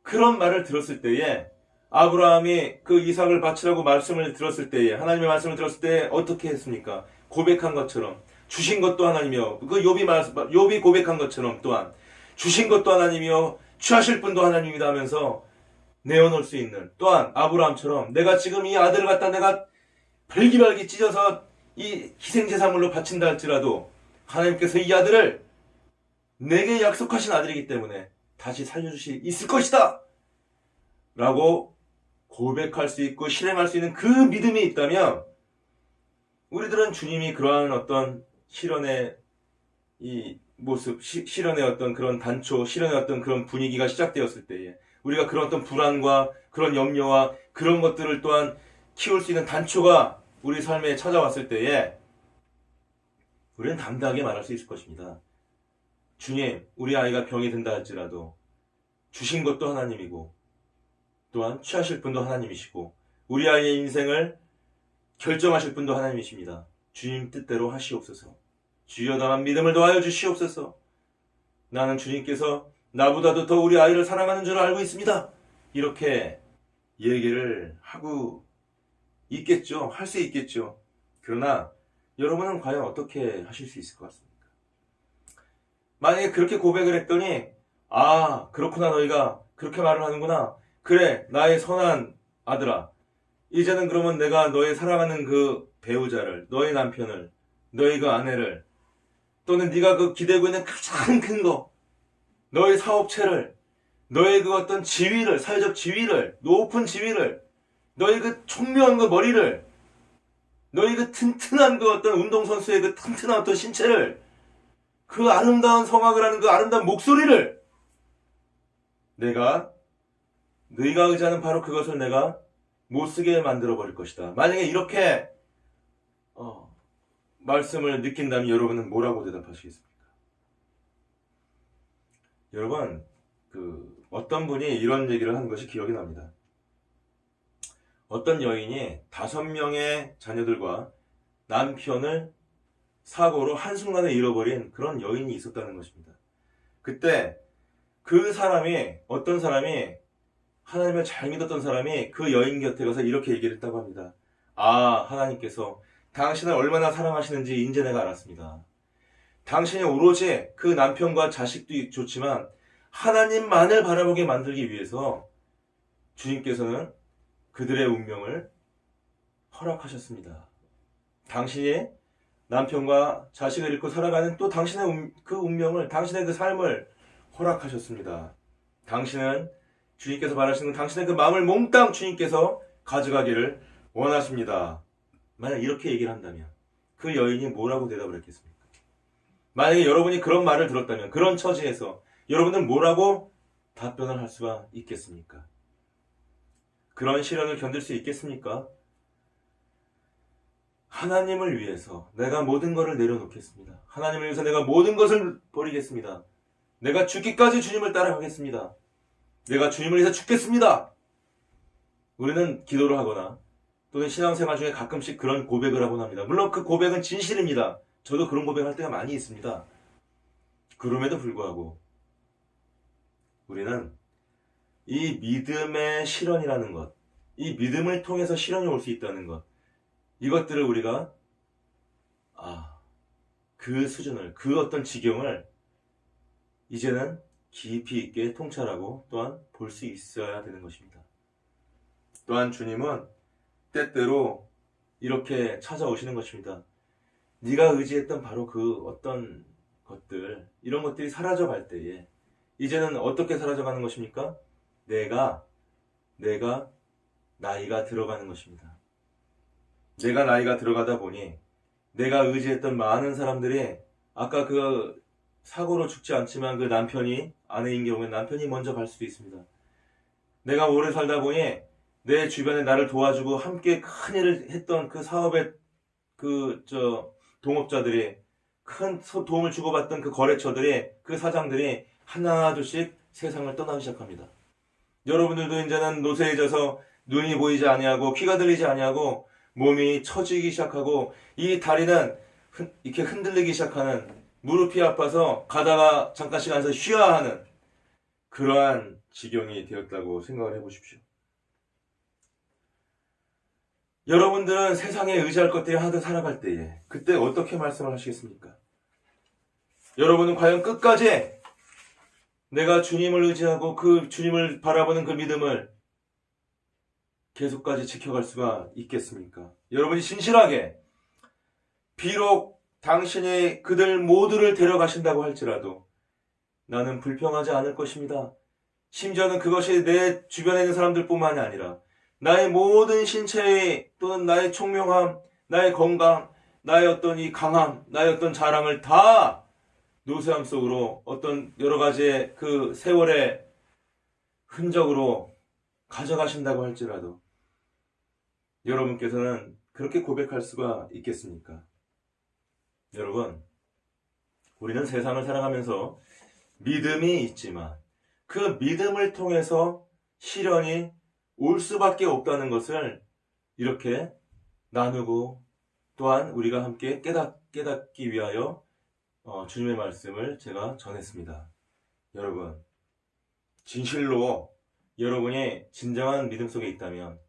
그런 말을 들었을 때에 아브라함이 그 이삭을 바치라고 말씀을 들었을 때에 하나님의 말씀을 들었을 때 어떻게 했습니까? 고백한 것처럼 주신 것도 하나님이요. 그 욥이 고백한 것처럼 또한 주신 것도 하나님이요 취하실 분도 하나님이다 하면서 내어놓을 수 있는, 또한 아브라함처럼 내가 지금 이 아들을 갖다 내가 발기발기 찢어서 이 희생제사물로 바친다 할지라도 하나님께서 이 아들을 내게 약속하신 아들이기 때문에 다시 살려주실 있을 것이다 라고 고백할 수 있고 실행할 수 있는 그 믿음이 있다면 우리들은 주님이 그러한 어떤 시련의 이 모습, 시련의 어떤 그런 단초, 시련의 어떤 그런 분위기가 시작되었을 때에 우리가 그런 어떤 불안과 그런 염려와 그런 것들을 또한 키울 수 있는 단초가 우리 삶에 찾아왔을 때에 우리는 담대하게 말할 수 있을 것입니다. 주님, 우리 아이가 병이 든다 할지라도 주신 것도 하나님이고 또한 취하실 분도 하나님이시고 우리 아이의 인생을 결정하실 분도 하나님이십니다. 주님 뜻대로 하시옵소서. 주여 다만 믿음을 더하여 주시옵소서. 나는 주님께서 나보다도 더 우리 아이를 사랑하는 줄 알고 있습니다. 이렇게 얘기를 하고 있겠죠. 할 수 있겠죠. 그러나 여러분은 과연 어떻게 하실 수 있을 것 같습니까? 만약에 그렇게 고백을 했더니 아, 그렇구나, 너희가 그렇게 말을 하는구나. 그래, 나의 선한 아들아, 이제는 그러면 내가 너의 사랑하는 그 배우자를, 너의 남편을, 너의 그 아내를, 또는 네가 그 기대고 있는 가장 큰 거, 너의 사업체를, 너의 그 어떤 지위를, 사회적 지위를, 높은 지위를, 너의 그 총명한 그 머리를, 너의 그 튼튼한 그 어떤 운동선수의 그 튼튼한 어떤 신체를, 그 아름다운 성악을 하는 그 아름다운 목소리를 네가 의지하는 바로 그것을 내가 못쓰게 만들어 버릴 것이다. 만약에 이렇게 말씀을 느낀다면 여러분은 뭐라고 대답하시겠습니까? 여러분, 어떤 분이 이런 얘기를 한 것이 기억이 납니다. 어떤 여인이 5명의 자녀들과 남편을 사고로 한순간에 잃어버린 그런 여인이 있었다는 것입니다. 그때 어떤 사람이 하나님을 잘 믿었던 사람이 그 여인 곁에 가서 이렇게 얘기를 했다고 합니다. 아, 하나님께서 당신을 얼마나 사랑하시는지 이제 내가 알았습니다. 당신이 오로지 그 남편과 자식도 좋지만 하나님만을 바라보게 만들기 위해서 주님께서는 그들의 운명을 허락하셨습니다. 당신이 남편과 자식을 잃고 살아가는 또 당신의 그 운명을, 당신의 그 삶을 허락하셨습니다. 당신은 주님께서 바라시는 당신의 그 마음을 몽땅 주님께서 가져가기를 원하십니다. 만약 이렇게 얘기를 한다면 그 여인이 뭐라고 대답을 했겠습니까? 만약에 여러분이 그런 말을 들었다면, 그런 처지에서 여러분은 뭐라고 답변을 할 수가 있겠습니까? 그런 시련을 견딜 수 있겠습니까? 하나님을 위해서 내가 모든 것을 내려놓겠습니다. 하나님을 위해서 내가 모든 것을 버리겠습니다. 내가 죽기까지 주님을 따라가겠습니다. 내가 주님을 위해서 죽겠습니다. 우리는 기도를 하거나 또는 신앙생활 중에 가끔씩 그런 고백을 하곤 합니다. 물론 그 고백은 진실입니다. 저도 그런 고백할 때가 많이 있습니다. 그럼에도 불구하고 우리는 이 믿음의 실현이라는 것, 이 믿음을 통해서 실현이 올 수 있다는 것, 이것들을 우리가 그 수준을, 그 어떤 지경을 이제는 깊이 있게 통찰하고 또한 볼 수 있어야 되는 것입니다. 또한 주님은 때때로 이렇게 찾아오시는 것입니다. 네가 의지했던 바로 그 어떤 것들, 이런 것들이 사라져갈 때에 이제는 어떻게 사라져가는 것입니까? 내가 나이가 들어가는 것입니다. 내가 나이가 들어가다 보니 내가 의지했던 많은 사람들이 아까 그 사고로 죽지 않지만 그 남편이, 아내인 경우에 남편이 먼저 갈 수도 있습니다. 내가 오래 살다 보니 내 주변에 나를 도와주고 함께 큰 일을 했던 그 사업의 동업자들이, 큰 도움을 주고받던 그 거래처들이, 그 사장들이 하나둘씩 세상을 떠나기 시작합니다. 여러분들도 이제는 노쇠해져서 눈이 보이지 아니하고 귀가 들리지 아니하고 몸이 처지기 시작하고 이 다리는 이렇게 흔들리기 시작하는, 무릎이 아파서 가다가 잠깐씩 앉아서 쉬어야 하는 그러한 지경이 되었다고 생각을 해보십시오. 여러분들은 세상에 의지할 것들이 하나도 살아갈 때에 그때 어떻게 말씀을 하시겠습니까? 여러분은 과연 끝까지 내가 주님을 의지하고 그 주님을 바라보는 그 믿음을 계속까지 지켜갈 수가 있겠습니까? 여러분이 진실하게, 비록 당신이 그들 모두를 데려가신다고 할지라도 나는 불평하지 않을 것입니다. 심지어는 그것이 내 주변에 있는 사람들뿐만이 아니라 나의 모든 신체의, 또는 나의 총명함, 나의 건강, 나의 어떤 이 강함, 나의 어떤 자랑을 다 노쇠함 속으로 어떤 여러 가지의 그 세월의 흔적으로 가져가신다고 할지라도 여러분께서는 그렇게 고백할 수가 있겠습니까? 여러분, 우리는 세상을 살아가면서 믿음이 있지만 그 믿음을 통해서 시련이 올 수밖에 없다는 것을 이렇게 나누고 또한 우리가 함께 깨닫기 위하여 주님의 말씀을 제가 전했습니다. 여러분, 진실로 여러분이 진정한 믿음 속에 있다면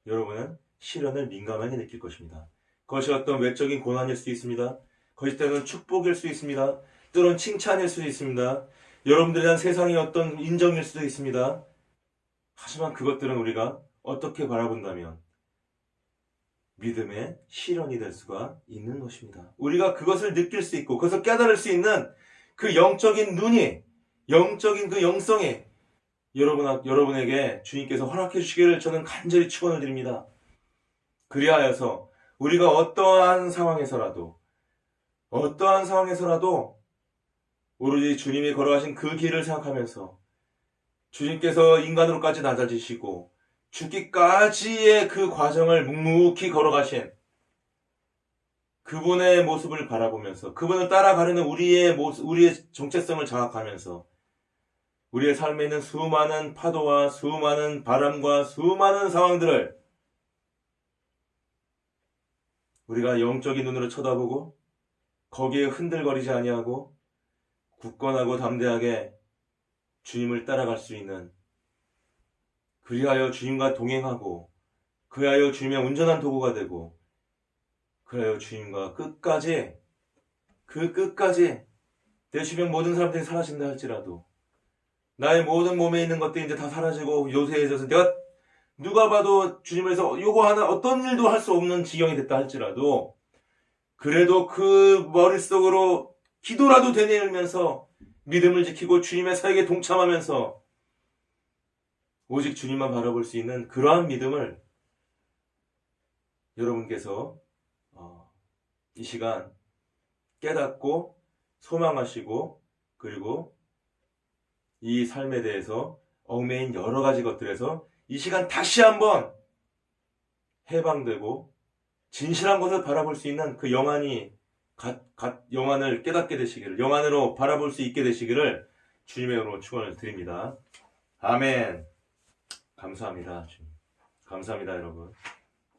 여러분은 시련을 민감하게 느낄 것입니다. 그것이 어떤 외적인 고난일 수 있습니다. 그것이 때로는 축복일 수 있습니다. 때로는 칭찬일 수도 있습니다. 여러분들에 대한 세상의 어떤 인정일 수도 있습니다. 하지만 그것들은 우리가 어떻게 바라본다면 믿음의 실현이 될 수가 있는 것입니다. 우리가 그것을 느낄 수 있고 그것을 깨달을 수 있는 그 영적인 눈이, 영적인 그 영성이 여러분에게 주님께서 허락해 주시기를 저는 간절히 축원을 드립니다. 그리하여서 우리가 어떠한 상황에서라도 오로지 주님이 걸어가신 그 길을 생각하면서 주님께서 인간으로까지 낮아지시고 죽기까지의 그 과정을 묵묵히 걸어가신 그분의 모습을 바라보면서 그분을 따라가려는 우리의 정체성을 자각하면서 우리의 삶에 있는 수많은 파도와 수많은 바람과 수많은 상황들을 우리가 영적인 눈으로 쳐다보고 거기에 흔들거리지 아니하고 굳건하고 담대하게 주님을 따라갈 수 있는, 그리하여 주님과 동행하고 그리하여 주님의 온전한 도구가 되고 그리하여 주님과 끝까지 내 주변 모든 사람들이 사라진다 할지라도 나의 모든 몸에 있는 것들이 이제 다 사라지고 요새해져서 내가 누가 봐도 주님을 위해서 요거 하나 어떤 일도 할 수 없는 지경이 됐다 할지라도 그래도 그 머릿속으로 기도라도 되뇌으면서 믿음을 지키고 주님의 사역에 동참하면서 오직 주님만 바라볼 수 있는 그러한 믿음을 여러분께서 이 시간 깨닫고 소망하시고 그리고 이 삶에 대해서 얽매인 여러 가지 것들에서 이 시간 다시 한번 해방되고 진실한 것을 바라볼 수 있는 그 영안을 깨닫게 되시기를, 영안으로 바라볼 수 있게 되시기를 주님의 이름으로 축원을 드립니다. 아멘. 감사합니다. 주님. 감사합니다, 여러분.